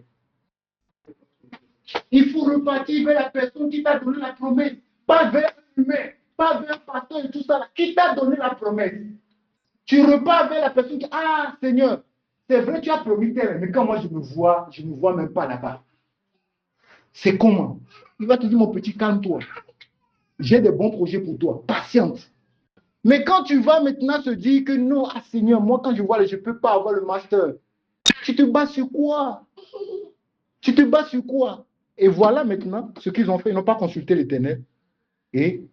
Il faut repartir vers la personne qui t'a donné la promesse, pas vers l'humain, pas vers un pasteur et tout ça, qui t'a donné la promesse. Tu repars vers la personne qui, ah Seigneur, c'est vrai, tu as promis tel, mais quand moi je me vois même pas là-bas. C'est comment? Il va te dire, mon petit, calme-toi. J'ai des bons projets pour toi. Patiente. Mais quand tu vas maintenant se dire que non, ah Seigneur, moi quand je vois, je ne peux pas avoir le master. Tu te bats sur quoi? Tu te bats sur quoi? Et voilà maintenant ce qu'ils ont fait. Ils n'ont pas consulté l'Éternel. Et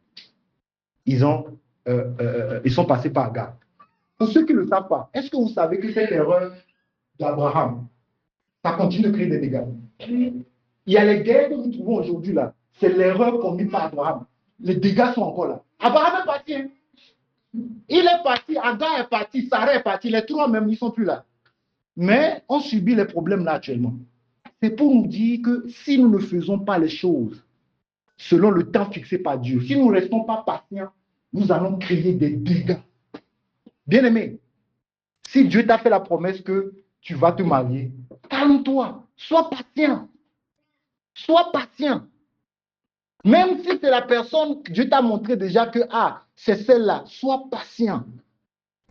ils sont passés par Agar. Pour ceux qui ne le savent pas, est-ce que vous savez que cette erreur d'Abraham, ça continue de créer des dégâts? Il y a les guerres que nous trouvons aujourd'hui là. C'est l'erreur commise par Abraham. Les dégâts sont encore là. Abraham est parti. Hein? Il est parti, Agar est parti, Sarah est parti. Les trois même, ils ne sont plus là. Mais on subit les problèmes là actuellement. C'est pour nous dire que si nous ne faisons pas les choses selon le temps fixé par Dieu, si nous ne restons pas patients, nous allons créer des dégâts. Bien-aimé, si Dieu t'a fait la promesse que tu vas te marier, calme-toi, sois patient. Sois patient. Même si c'est la personne que Dieu t'a montré déjà que, c'est celle-là, sois patient.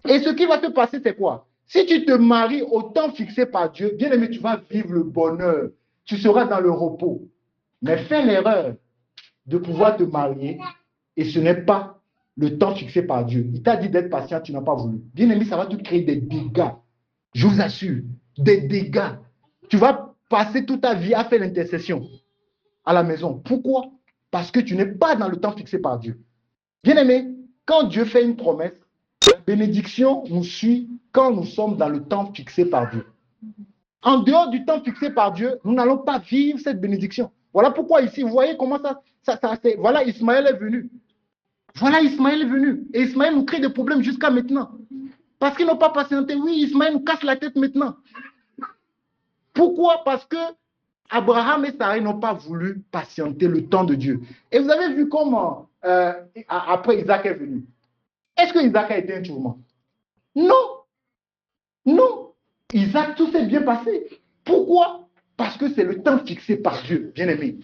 Et ce qui va te passer, c'est quoi? Si tu te maries au temps fixé par Dieu, bien aimé, tu vas vivre le bonheur. Tu seras dans le repos. Mais fais l'erreur de pouvoir te marier et ce n'est pas le temps fixé par Dieu. Il t'a dit d'être patient, tu n'as pas voulu. Bien aimé, ça va te créer des dégâts. Je vous assure, des dégâts. Tu vas passer toute ta vie à faire l'intercession à la maison. Pourquoi? Parce que tu n'es pas dans le temps fixé par Dieu. Bien aimé, quand Dieu fait une promesse, la bénédiction nous suit quand nous sommes dans le temps fixé par Dieu. En dehors du temps fixé par Dieu, nous n'allons pas vivre cette bénédiction. Voilà pourquoi ici, vous voyez comment ça voilà, Ismaël est venu. Voilà, Ismaël est venu. Et Ismaël nous crée des problèmes jusqu'à maintenant. Parce qu'ils n'ont pas patienté. Oui, Ismaël nous casse la tête maintenant. Pourquoi? Parce que Abraham et Sarah n'ont pas voulu patienter le temps de Dieu. Et vous avez vu comment, après Isaac est venu. Est-ce que Isaac a été un tourment? Non. Non. Isaac, tout s'est bien passé. Pourquoi? Parce que c'est le temps fixé par Dieu, bien-aimé.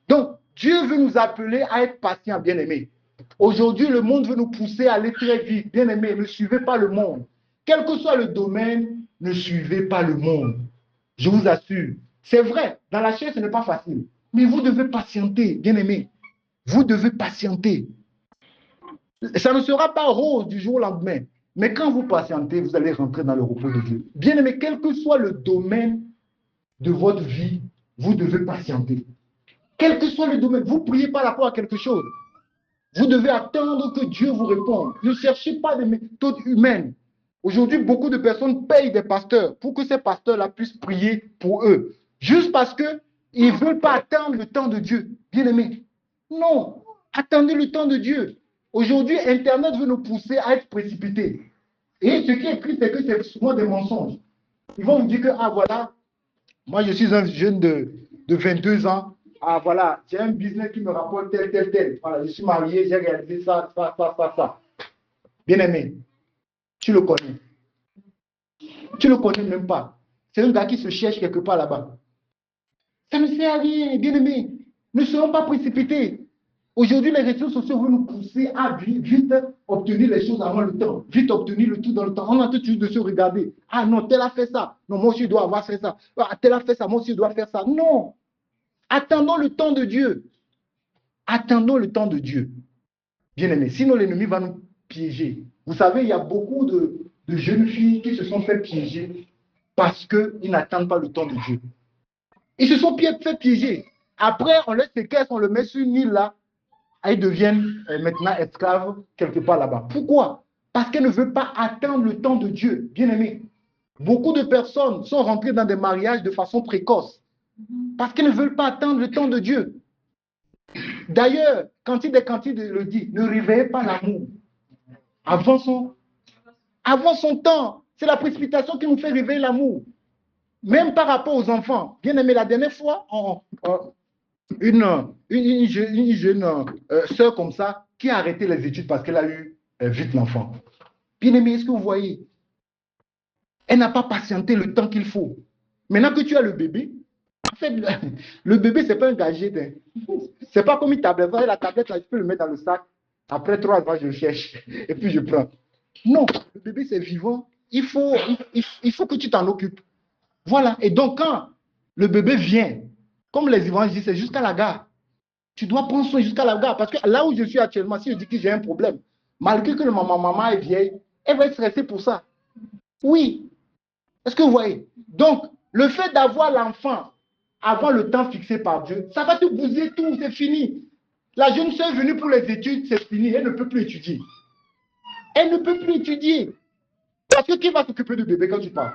Donc, Dieu veut nous appeler à être patients, bien-aimés. Aujourd'hui, le monde veut nous pousser à aller très vite, bien-aimés. Ne suivez pas le monde. Quel que soit le domaine, ne suivez pas le monde. Je vous assure. C'est vrai, dans la chair, ce n'est pas facile. Mais vous devez patienter, bien-aimés. Vous devez patienter. Ça ne sera pas rose du jour au lendemain. Mais quand vous patientez, vous allez rentrer dans le repos de Dieu. Bien-aimés, quel que soit le domaine de votre vie, vous devez patienter. Quel que soit le domaine, vous priez par rapport à quelque chose. Vous devez attendre que Dieu vous réponde. Ne cherchez pas des méthodes humaines. Aujourd'hui, beaucoup de personnes payent des pasteurs pour que ces pasteurs-là puissent prier pour eux. Juste parce qu'ils ne veulent pas attendre le temps de Dieu. Bien-aimés. Non, attendez le temps de Dieu. Aujourd'hui, Internet veut nous pousser à être précipités. Et ce qui est écrit, c'est que c'est souvent des mensonges. Ils vont vous dire que, voilà, Moi, je suis un jeune de 22 ans. Ah, voilà, j'ai un business qui me rapporte tel. Voilà, je suis marié, j'ai réalisé ça. Bien aimé, tu le connais. Tu ne le connais même pas. C'est un gars qui se cherche quelque part là-bas. Ça ne sert à rien, bien aimé. Ne soyons pas précipités. Aujourd'hui, les réseaux sociaux vont nous pousser à vite obtenir les choses avant le temps. Vite obtenir le tout dans le temps. On a toujours de se regarder. Ah non, tel a fait ça. Non, moi aussi, je dois avoir fait ça. Ah, tel a fait ça. Moi aussi, je dois faire ça. Non. Attendons le temps de Dieu. Attendons le temps de Dieu. Bien aimé. Sinon, l'ennemi va nous piéger. Vous savez, il y a beaucoup de jeunes filles qui se sont fait piéger parce qu'ils n'attendent pas le temps de Dieu. Ils se sont fait piéger. Après, on les séquestre, on le met sur une île là. Elles deviennent maintenant esclaves quelque part là-bas. Pourquoi? Parce qu'elles ne veulent pas attendre le temps de Dieu. Bien aimé, beaucoup de personnes sont rentrées dans des mariages de façon précoce parce qu'elles ne veulent pas attendre le temps de Dieu. D'ailleurs, Cantide des Cantides le dit, ne réveillez pas l'amour avant son temps. C'est la précipitation qui nous fait réveiller l'amour. Même par rapport aux enfants. Bien aimé, la dernière fois, une jeune sœur comme ça qui a arrêté les études parce qu'elle a eu vite l'enfant. Bien aimé, est-ce que vous voyez? Elle n'a pas patienté le temps qu'il faut. Maintenant que tu as le bébé, en fait, le bébé, ce n'est pas un gadget. Hein. Ce n'est pas comme une tablette. La tablette, là, je peux le mettre dans le sac. Après 3 mois, je le cherche et puis je prends. Non, le bébé, c'est vivant. Il faut que tu t'en occupes. Voilà. Et donc, quand le bébé vient, comme les évangélistes disent, c'est jusqu'à la gare. Tu dois prendre soin jusqu'à la gare. Parce que là où je suis actuellement, si je dis que j'ai un problème, malgré que maman est vieille, elle va être stressée pour ça. Oui. Est-ce que vous voyez? Donc, le fait d'avoir l'enfant avant le temps fixé par Dieu, ça va te bousiller tout, c'est fini. La jeune soeur est venue pour les études, c'est fini, elle ne peut plus étudier. Elle ne peut plus étudier. Parce que qui va s'occuper du bébé quand tu pars?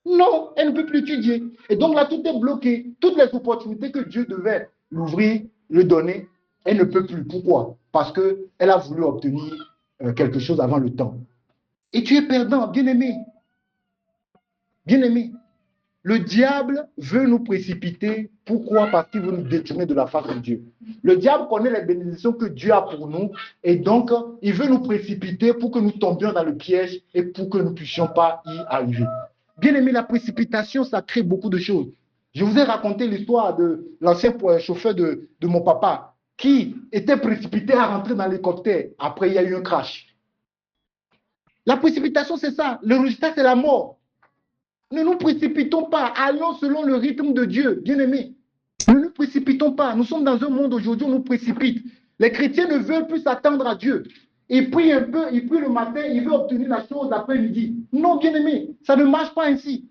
Non, elle ne peut plus étudier. Et donc là, tout est bloqué. Toutes les opportunités que Dieu devait l'ouvrir, le donner, elle ne peut plus. Pourquoi? Parce qu'elle a voulu obtenir quelque chose avant le temps. Et tu es perdant, bien-aimé. Bien-aimé. Le diable veut nous précipiter. Pourquoi? Parce qu'il veut nous détourner de la face de Dieu. Le diable connaît les bénédictions que Dieu a pour nous. Et donc, il veut nous précipiter pour que nous tombions dans le piège et pour que nous ne puissions pas y arriver. Bien aimé, la précipitation, ça crée beaucoup de choses. Je vous ai raconté l'histoire de l'ancien chauffeur de mon papa qui était précipité à rentrer dans l'hélicoptère. Après, il y a eu un crash. La précipitation, c'est ça. Le résultat, c'est la mort. Ne nous précipitons pas. Allons selon le rythme de Dieu, bien aimé. Ne nous précipitons pas. Nous sommes dans un monde aujourd'hui où on nous précipite. Les chrétiens ne veulent plus s'attendre à Dieu. Ils prient un peu, ils prient le matin, ils veulent obtenir la chose l'après-midi. Non, bien aimé, ça ne marche pas ainsi.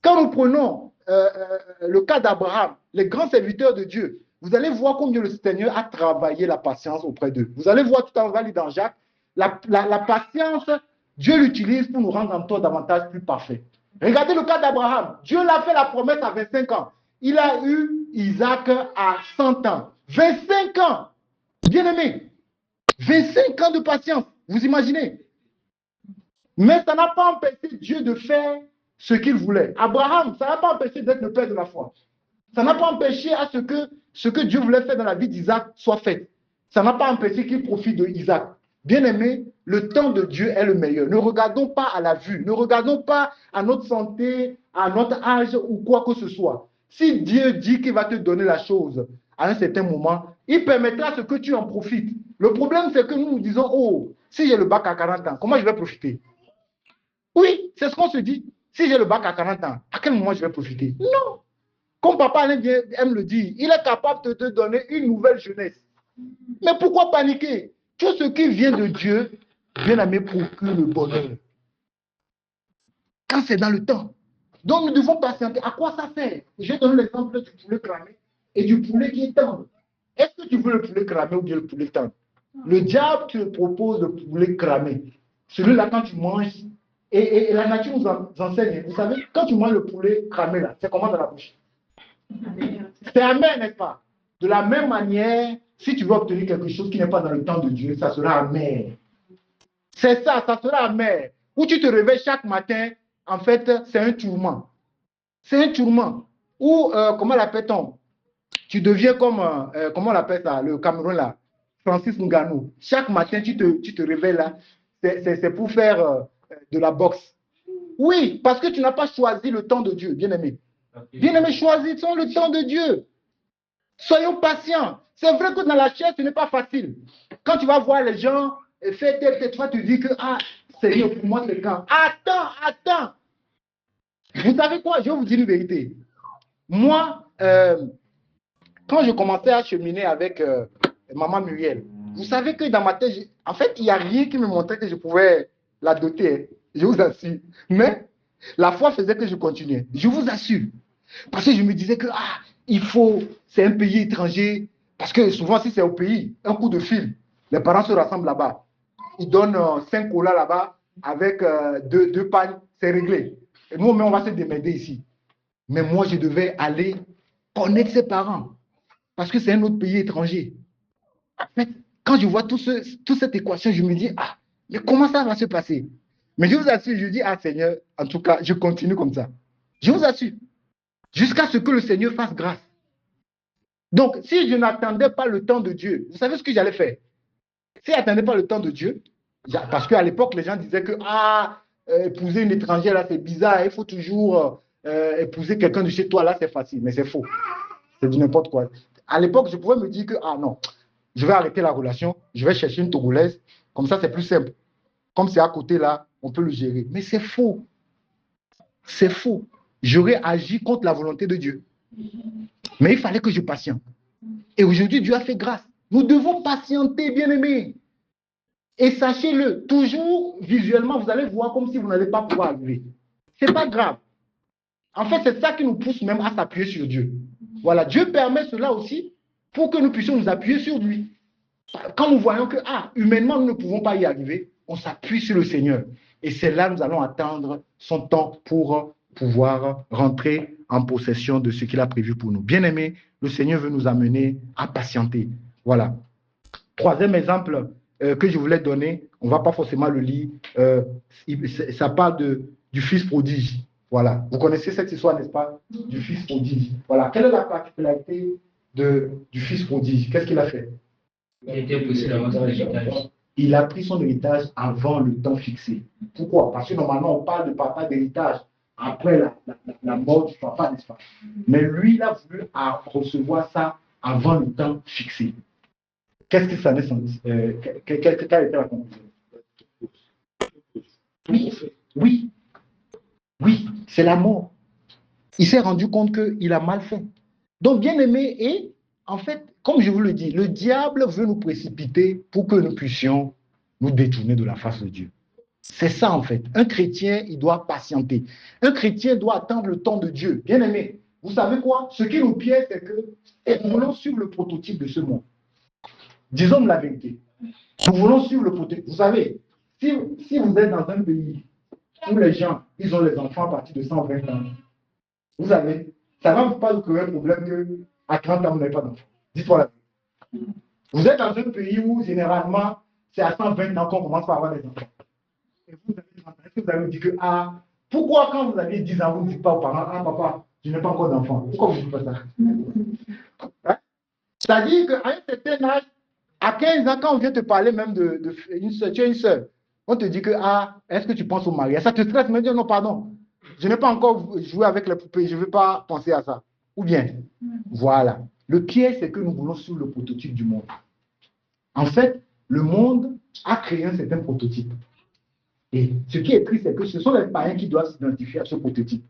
Quand nous prenons le cas d'Abraham, les grands serviteurs de Dieu, vous allez voir combien le Seigneur a travaillé la patience auprès d'eux. Vous allez voir tout à l'heure dans Jacques, la patience, Dieu l'utilise pour nous rendre encore davantage plus parfaits. Regardez le cas d'Abraham. Dieu l'a fait la promesse à 25 ans. Il a eu Isaac à 100 ans. 25 ans. Bien aimé. 25 ans de patience. Vous imaginez? Mais ça n'a pas empêché Dieu de faire ce qu'il voulait. Abraham, ça n'a pas empêché d'être le père de la foi. Ça n'a pas empêché à ce que Dieu voulait faire dans la vie d'Isaac soit fait. Ça n'a pas empêché qu'il profite de Isaac. Bien aimé, le temps de Dieu est le meilleur. Ne regardons pas à la vue, ne regardons pas à notre santé, à notre âge ou quoi que ce soit. Si Dieu dit qu'il va te donner la chose à un certain moment, il permettra ce que tu en profites. Le problème, c'est que nous nous disons, oh, si j'ai le bac à 40 ans, comment je vais profiter? Oui, c'est ce qu'on se dit. Si j'ai le bac à 40 ans, à quel moment je vais profiter? Non. Comme papa aime le dire, il est capable de te donner une nouvelle jeunesse. Mais pourquoi paniquer? Tout ce qui vient de Dieu, bien aimé, procure le bonheur. Quand c'est dans le temps. Donc nous devons patienter. À quoi ça sert? Je donne l'exemple du poulet cramé et du poulet qui est tendre. Est-ce que tu veux le poulet cramé ou bien le poulet tendre? Le diable te propose le poulet cramé. Celui-là, quand tu manges, et la nature nous enseigne, vous savez, quand tu manges le poulet cramé, là, c'est comment dans la bouche? C'est amer, n'est-ce pas? De la même manière, si tu veux obtenir quelque chose qui n'est pas dans le temps de Dieu, ça sera amer. C'est ça, ça sera amer. Où tu te réveilles chaque matin, en fait, c'est un tourment. C'est un tourment. Ou, comment l'appelle-t-on? Tu deviens comme, comment on appelle ça, le Cameroun là, Francis Ngannou. Chaque matin, tu te réveilles là, c'est pour faire de la boxe. Oui, parce que tu n'as pas choisi le temps de Dieu, bien-aimé. Bien-aimé, choisissons le temps de Dieu. Soyons patients. C'est vrai que dans la chair, ce n'est pas facile. Quand tu vas voir les gens faire tel, tu vas te dire que, ah, Seigneur, pour moi, c'est quand. Attends. Vous savez quoi? Je vais vous dire une vérité. Moi, quand je commençais à cheminer avec maman Muriel, vous savez que dans ma tête, en fait, il n'y a rien qui me montrait que je pouvais la doter. Je vous assure. Mais la foi faisait que je continuais. Je vous assure. Parce que je me disais que, ah, c'est un pays étranger. Parce que souvent, si c'est au pays, un coup de fil, les parents se rassemblent là-bas. Ils donnent 5 colas là-bas avec deux pagnes, c'est réglé. Et nous, on va se démerder ici. Mais moi, je devais aller connaître ses parents. Parce que c'est un autre pays étranger. En fait, quand je vois toute cette équation, je me dis, ah, mais comment ça va se passer? Mais je vous assure, je dis, ah Seigneur, en tout cas, je continue comme ça. Je vous assure. Jusqu'à ce que le Seigneur fasse grâce. Donc, si je n'attendais pas le temps de Dieu, vous savez ce que j'allais faire? Si je n'attendais pas le temps de Dieu, parce qu'à l'époque, les gens disaient que, épouser une étrangère, là, c'est bizarre, il faut toujours épouser quelqu'un de chez toi, là, c'est facile. Mais c'est faux. C'est du n'importe quoi. À l'époque, je pouvais me dire que, ah non, je vais arrêter la relation, je vais chercher une Togolaise, comme ça, c'est plus simple. Comme c'est à côté, là, on peut le gérer. Mais c'est faux. C'est faux. J'aurais agi contre la volonté de Dieu. Mais il fallait que je patiente. Et aujourd'hui, Dieu a fait grâce. Nous devons patienter, bien-aimés. Et sachez-le, toujours visuellement, vous allez voir comme si vous n'allez pas pouvoir arriver. Ce n'est pas grave. En fait, c'est ça qui nous pousse même à s'appuyer sur Dieu. Voilà, Dieu permet cela aussi pour que nous puissions nous appuyer sur lui. Quand nous voyons que, humainement, nous ne pouvons pas y arriver, on s'appuie sur le Seigneur. Et c'est là que nous allons attendre son temps pour pouvoir rentrer en possession de ce qu'il a prévu pour nous. Bien-aimés, le Seigneur veut nous amener à patienter. Voilà. Troisième exemple que je voulais donner, on ne va pas forcément le lire, ça parle du fils prodige. Voilà. Vous connaissez cette histoire, n'est-ce pas? Du fils prodige. Voilà. Quelle est la particularité du fils prodige? Qu'est-ce qu'il a fait? Il était poussé avant son héritage. Il a pris son héritage avant le temps fixé. Pourquoi? Parce que normalement, on parle de papa d'héritage après la mort du papa, n'est-ce pas? Mais lui, il a voulu recevoir ça avant le temps fixé. Qu'est-ce que ça veut dire? Quelle était la conclusion? Oui, c'est la mort. Il s'est rendu compte qu'il a mal fait. Donc, bien aimé, et en fait, comme je vous le dis, le diable veut nous précipiter pour que nous puissions nous détourner de la face de Dieu. C'est ça, en fait. Un chrétien, il doit patienter. Un chrétien doit attendre le temps de Dieu. Bien aimé, vous savez quoi? Ce qui nous piège, c'est que nous voulons suivre le prototype de ce monde. Disons la vérité. Nous voulons suivre le prototype. Vous savez, si vous êtes dans un pays où les gens, ils ont les enfants à partir de 120 ans, vous savez, ça ne va pas vous créer un problème qu'à 30 ans, vous n'avez pas d'enfants. Dites-moi la vérité. Vous êtes dans un pays où, généralement, c'est à 120 ans qu'on commence à avoir des enfants. Et vous avez 30 ans. Est-ce que vous allez dire que, pourquoi quand vous avez 10 ans, vous ne dites pas aux parents, papa, je n'ai pas encore d'enfant? Pourquoi vous ne dites pas ça? Hein? C'est-à-dire qu'à un certain âge, à 15 ans, quand on vient te parler même d'une soeur, tu as une soeur, on te dit que, est-ce que tu penses au mariage? Ça te stresse, mais dis non, pardon. Je n'ai pas encore joué avec les poupées, je ne veux pas penser à ça. Ou bien, voilà. Le piège, c'est que nous voulons suivre le prototype du monde. En fait, le monde a créé un certain prototype. Et ce qui est triste, c'est que ce sont les païens qui doivent s'identifier à ce prototype.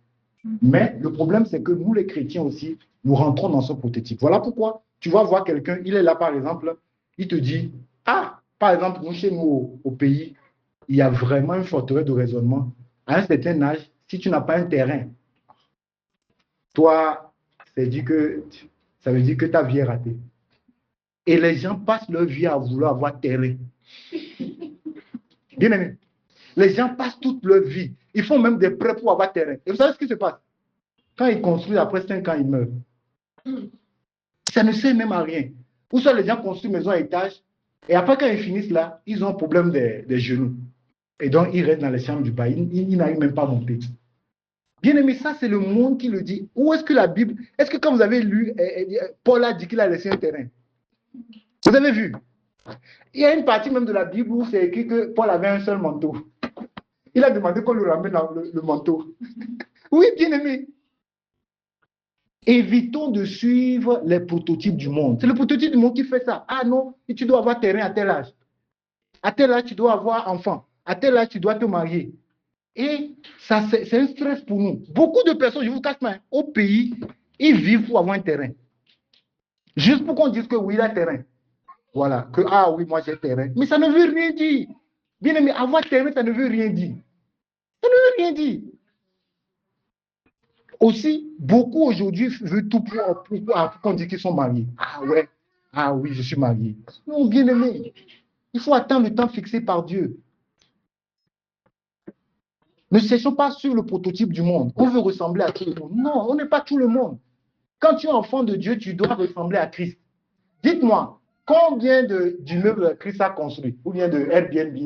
Mais le problème, c'est que nous, les chrétiens aussi, nous rentrons dans ce prototype. Voilà pourquoi tu vas voir quelqu'un, il est là, par exemple, il te dit, par exemple, nous, chez nous, au pays, il y a vraiment une forteresse de raisonnement. À un certain âge, si tu n'as pas un terrain, toi, ça veut dire que ta vie est ratée. Et les gens passent leur vie à vouloir avoir terrain. Bien aimé. Les gens passent toute leur vie. Ils font même des prêts pour avoir terrain. Et vous savez ce qui se passe? Quand ils construisent, après 5 ans, ils meurent. Ça ne sert même à rien. Ou soit les gens construisent maison à étage, et après, quand ils finissent là, ils ont un problème des genoux. Et donc, ils restent dans les chambres du bas. Ils n'arrivent même pas à monter. Bien aimé, ça c'est le monde qui le dit. Où est-ce que la Bible, est-ce que quand vous avez lu, Paul a dit qu'il a laissé un terrain? Vous avez vu? Il y a une partie même de la Bible où c'est écrit que Paul avait un seul manteau. Il a demandé qu'on lui ramène le manteau. Oui, bien aimé. Évitons de suivre les prototypes du monde. C'est le prototype du monde qui fait ça. Ah non, tu dois avoir terrain à tel âge. À tel âge, tu dois avoir enfant. À tel âge, tu dois te marier. Et ça, c'est un stress pour nous. Beaucoup de personnes, je vous cache pas, au pays, ils vivent pour avoir un terrain. Juste pour qu'on dise que oui, il a terrain. Voilà, que ah oui, moi j'ai terrain. Mais ça ne veut rien dire. Bien aimé, avoir terrain, ça ne veut rien dire. Ça ne veut rien dire. Aussi, beaucoup aujourd'hui veulent tout pour qu'on dise qu'ils sont mariés. Ah ouais, ah oui, je suis marié. Non, bien aimé, il faut attendre le temps fixé par Dieu. Ne cherchons pas sur le prototype du monde. On veut ressembler à tout le monde. Non, on n'est pas tout le monde. Quand tu es enfant de Dieu, tu dois ressembler à Christ. Dites-moi, combien d'immeubles Christ a construit? Ou bien de Airbnb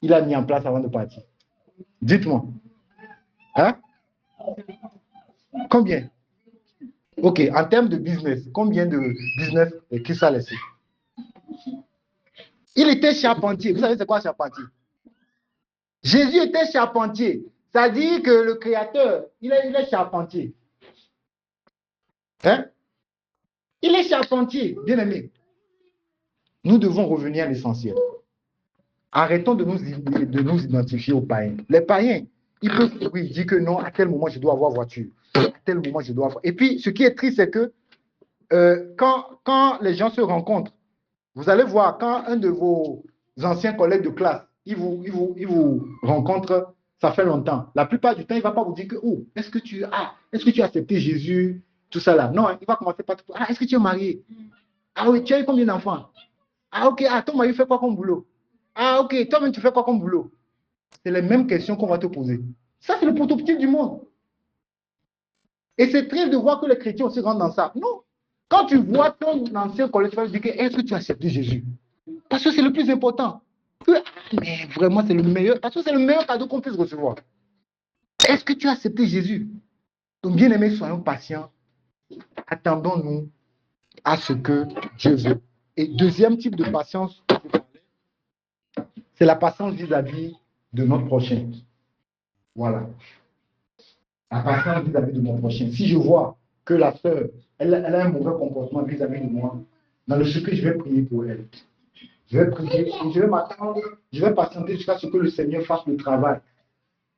il a mis en place avant de partir? Dites-moi. Hein? Combien? Ok, en termes de business, combien de business Christ a laissé? Il était charpentier. Vous savez c'est quoi charpentier? Jésus était charpentier. Ça dit que le Créateur, il est charpentier. Hein? Il est charpentier, bien aimé. Nous devons revenir à l'essentiel. Arrêtons de nous identifier aux païens. Les païens, ils peuvent dire que non, à tel moment je dois avoir voiture. À tel moment je dois avoir. Et puis, ce qui est triste, c'est que quand les gens se rencontrent, vous allez voir, quand un de vos anciens collègues de classe, il vous rencontre, ça fait longtemps. La plupart du temps, il ne va pas vous dire que, oh, est-ce que tu as accepté Jésus, tout ça là. Non, il va commencer par, ah, est-ce que tu es marié? Ah oui, tu as eu combien d'enfants? Ah ok, ah, ton mari fait quoi comme boulot? Ah ok, toi-même tu fais quoi comme boulot? C'est les mêmes questions qu'on va te poser. Ça, c'est le prototype du monde. Et c'est triste de voir que les chrétiens aussi rentrent dans ça. Non. Quand tu vois ton ancien collègue, tu vas lui dire, est-ce que tu as accepté Jésus? Parce que c'est le plus important. Mais vraiment, c'est le meilleur. Parce que c'est le meilleur cadeau qu'on puisse recevoir. Est-ce que tu as accepté Jésus? Donc, bien aimés, soyons patients. Attendons-nous à ce que Dieu veut. Et deuxième type de patience, c'est la patience vis-à-vis de notre prochain. Voilà. La patience vis-à-vis de mon prochain. Si je vois que la sœur, elle a un mauvais comportement vis-à-vis de moi, dans le secret, je vais prier pour elle. Je vais prier et je vais m'attendre, je vais patienter jusqu'à ce que le Seigneur fasse le travail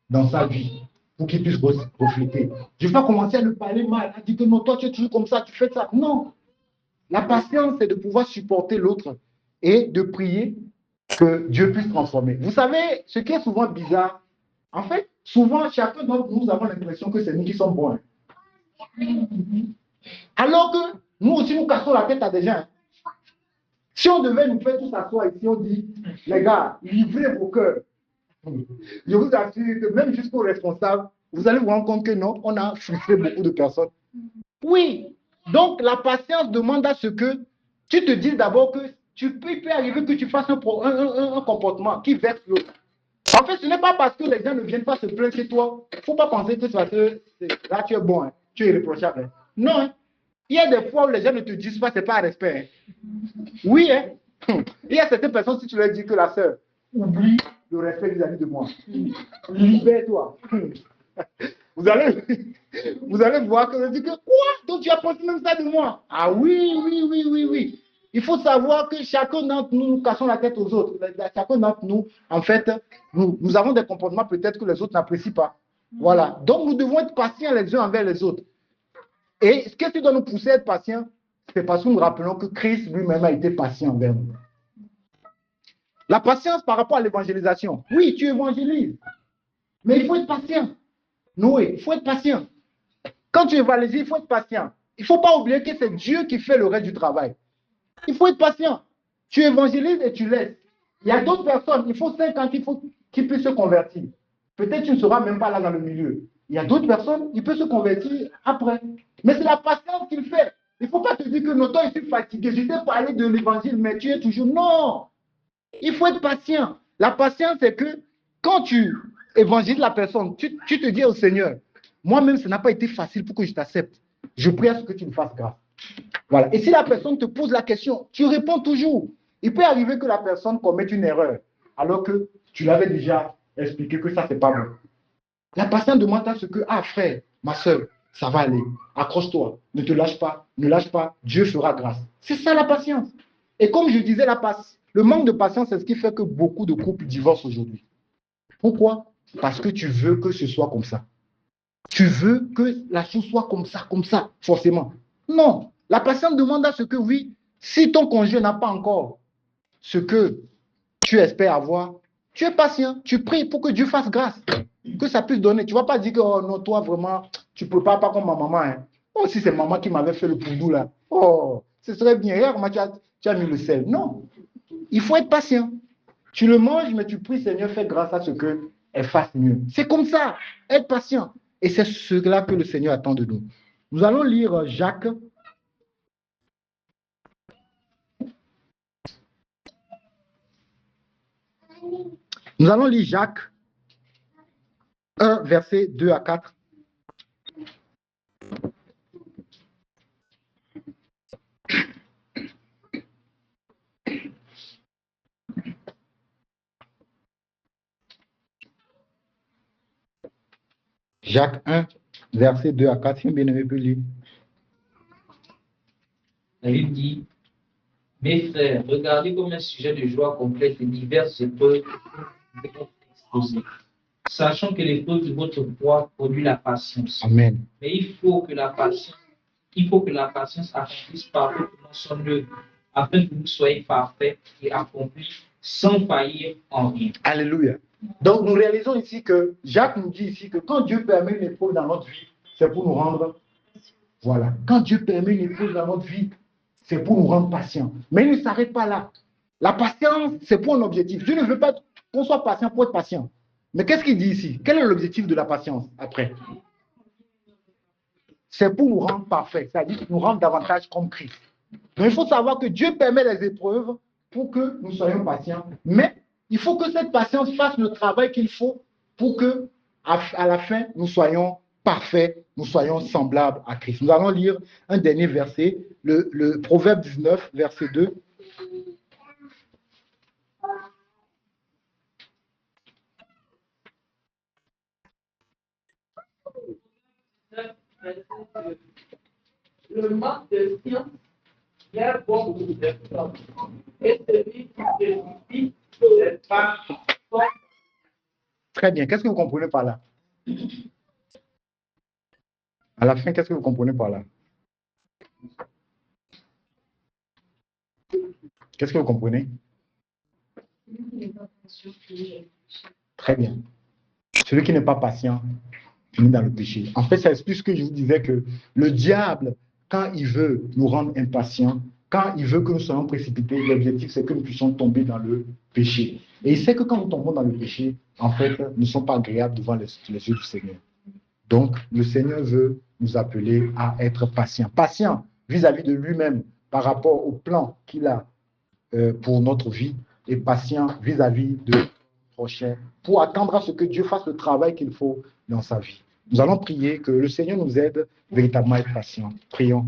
dans sa vie pour qu'il puisse refléter. Je ne vais pas commencer à lui parler mal, à dire que non, toi tu es toujours comme ça, tu fais ça. Non. La patience, c'est de pouvoir supporter l'autre et de prier que Dieu puisse transformer. Vous savez, ce qui est souvent bizarre, en fait, souvent, chacun d'entre nous avons l'impression que c'est nous qui sommes bons. Alors que nous aussi, nous cassons la tête à des gens. Si on devait nous faire tous asseoir ici, on dit, les gars, livrez vos cœurs. Je vous assure que même jusqu'aux responsables, vous allez vous rendre compte que non, on a frustré beaucoup de personnes. Oui, donc la patience demande à ce que tu te dises d'abord que il peut arriver que tu fasses un comportement qui vexe l'autre. En fait, ce n'est pas parce que les gens ne viennent pas se plaindre chez toi. Il ne faut pas penser que là, tu es bon, hein, tu es irréprochable. Hein. Non, hein. Il y a des fois où les gens ne te disent pas, ce n'est pas un respect. Hein. Oui, hein. Il y a certaines personnes, si tu leur dis que la sœur oublie le respect vis-à-vis de moi, libère-toi. Vous allez voir que je dis que quoi? Donc tu as pensé même ça de moi? Ah oui. Il faut savoir que chacun d'entre nous, nous cassons la tête aux autres. Chacun d'entre nous, en fait, nous avons des comportements peut-être que les autres n'apprécient pas. Voilà. Donc nous devons être patients les uns envers les autres. Et ce qui doit nous pousser à être patients, c'est parce que nous rappelons que Christ lui-même a été patient envers nous. La patience par rapport à l'évangélisation. Oui, tu évangélises. Mais il faut être patient. Noé, il faut être patient. Quand tu évangélises, il faut être patient. Il ne faut pas oublier que c'est Dieu qui fait le reste du travail. Il faut être patient. Tu évangélises et tu laisses. Il y a d'autres personnes, il faut 5 ans qu'ils puissent se convertir. Peut-être tu ne seras même pas là dans le milieu. Il y a d'autres personnes, ils peuvent se convertir après. Mais c'est la patience qu'il fait. Il ne faut pas te dire que non, toi, je suis fatigué. Je t'ai parlé de l'évangile, mais tu es toujours... Non! Il faut être patient. La patience, c'est que quand tu évangélises la personne, tu te dis au Seigneur, moi-même, ça n'a pas été facile pour que je t'accepte. Je prie à ce que tu me fasses grâce. Voilà. Et si la personne te pose la question, tu réponds toujours. Il peut arriver que la personne commette une erreur, alors que tu l'avais déjà expliqué que ça, c'est pas bon. La patience demande à ce que, ah frère, ma soeur, ça va aller. Accroche-toi, ne te lâche pas, ne lâche pas, Dieu fera grâce. C'est ça la patience. Et comme je disais, le manque de patience, c'est ce qui fait que beaucoup de couples divorcent aujourd'hui. Pourquoi? Parce que tu veux que ce soit comme ça. Tu veux que la chose soit comme ça, forcément. Non, la patience demande à ce que, oui, si ton conjoint n'a pas encore ce que tu espères avoir, tu es patient, tu pries pour que Dieu fasse grâce, que ça puisse donner. Tu ne vas pas dire que, oh non, toi, vraiment, tu ne peux pas comme ma maman. Hein. Oh, si c'est maman qui m'avait fait le poudou, là. Oh, ce serait bien. Regarde comment tu as mis le sel. Non, il faut être patient. Tu le manges, mais tu pries, Seigneur, fais grâce à ce qu'elle fasse mieux. C'est comme ça, être patient. Et c'est cela que le Seigneur attend de nous. Nous allons lire Jacques. Nous allons lire Jacques 1, versets 2 à 4. Jacques 1, versets 2 à 4. Si bien aimé peut lire. La Bible dit, mes frères, regardez comme un sujet de joie complète les diverses épreuves que vous exposées, sachant que l'épreuve de votre foi produit la patience. Amen. Mais il faut que la patience accomplisse parfaitement son œuvre, afin que vous soyez parfaits et accomplis sans faillir en rien. Alléluia. Donc, nous réalisons ici que Jacques nous dit ici que quand Dieu permet une épreuve dans notre vie, c'est pour nous rendre. Voilà. Quand Dieu permet une épreuve dans notre vie, c'est pour nous rendre patients. Mais il ne s'arrête pas là. La patience, c'est pour un objectif. Dieu ne veut pas qu'on soit patient pour être patient. Mais qu'est-ce qu'il dit ici? Quel est l'objectif de la patience après? C'est pour nous rendre parfaits, c'est-à-dire nous rendre davantage comme Christ. Donc, il faut savoir que Dieu permet les épreuves pour que nous soyons patients. Mais il faut que cette patience fasse le travail qu'il faut pour que, à la fin, nous soyons parfaits, nous soyons semblables à Christ. Nous allons lire un dernier verset, le Proverbe 19, verset 2. Le manque de science vient bon pour les hommes. Et celui qui se suffit n'est pas fort. Très bien. Qu'est-ce que vous comprenez par là? À la fin, qu'est-ce que vous comprenez par là? Qu'est-ce que vous comprenez? Très bien. Celui qui n'est pas patient finit dans le péché. En fait, ça explique ce que je vous disais, que le diable, quand il veut nous rendre impatients, quand il veut que nous soyons précipités, l'objectif, c'est que nous puissions tomber dans le péché. Et il sait que quand nous tombons dans le péché, en fait, nous ne sommes pas agréables devant les yeux du Seigneur. Donc, le Seigneur veut nous appeler à être patients. Patients vis-à-vis de lui-même par rapport au plan qu'il a pour notre vie, et patient vis-à-vis de notre prochain pour attendre à ce que Dieu fasse le travail qu'il faut dans sa vie. Nous allons prier que le Seigneur nous aide véritablement à être patients. Prions.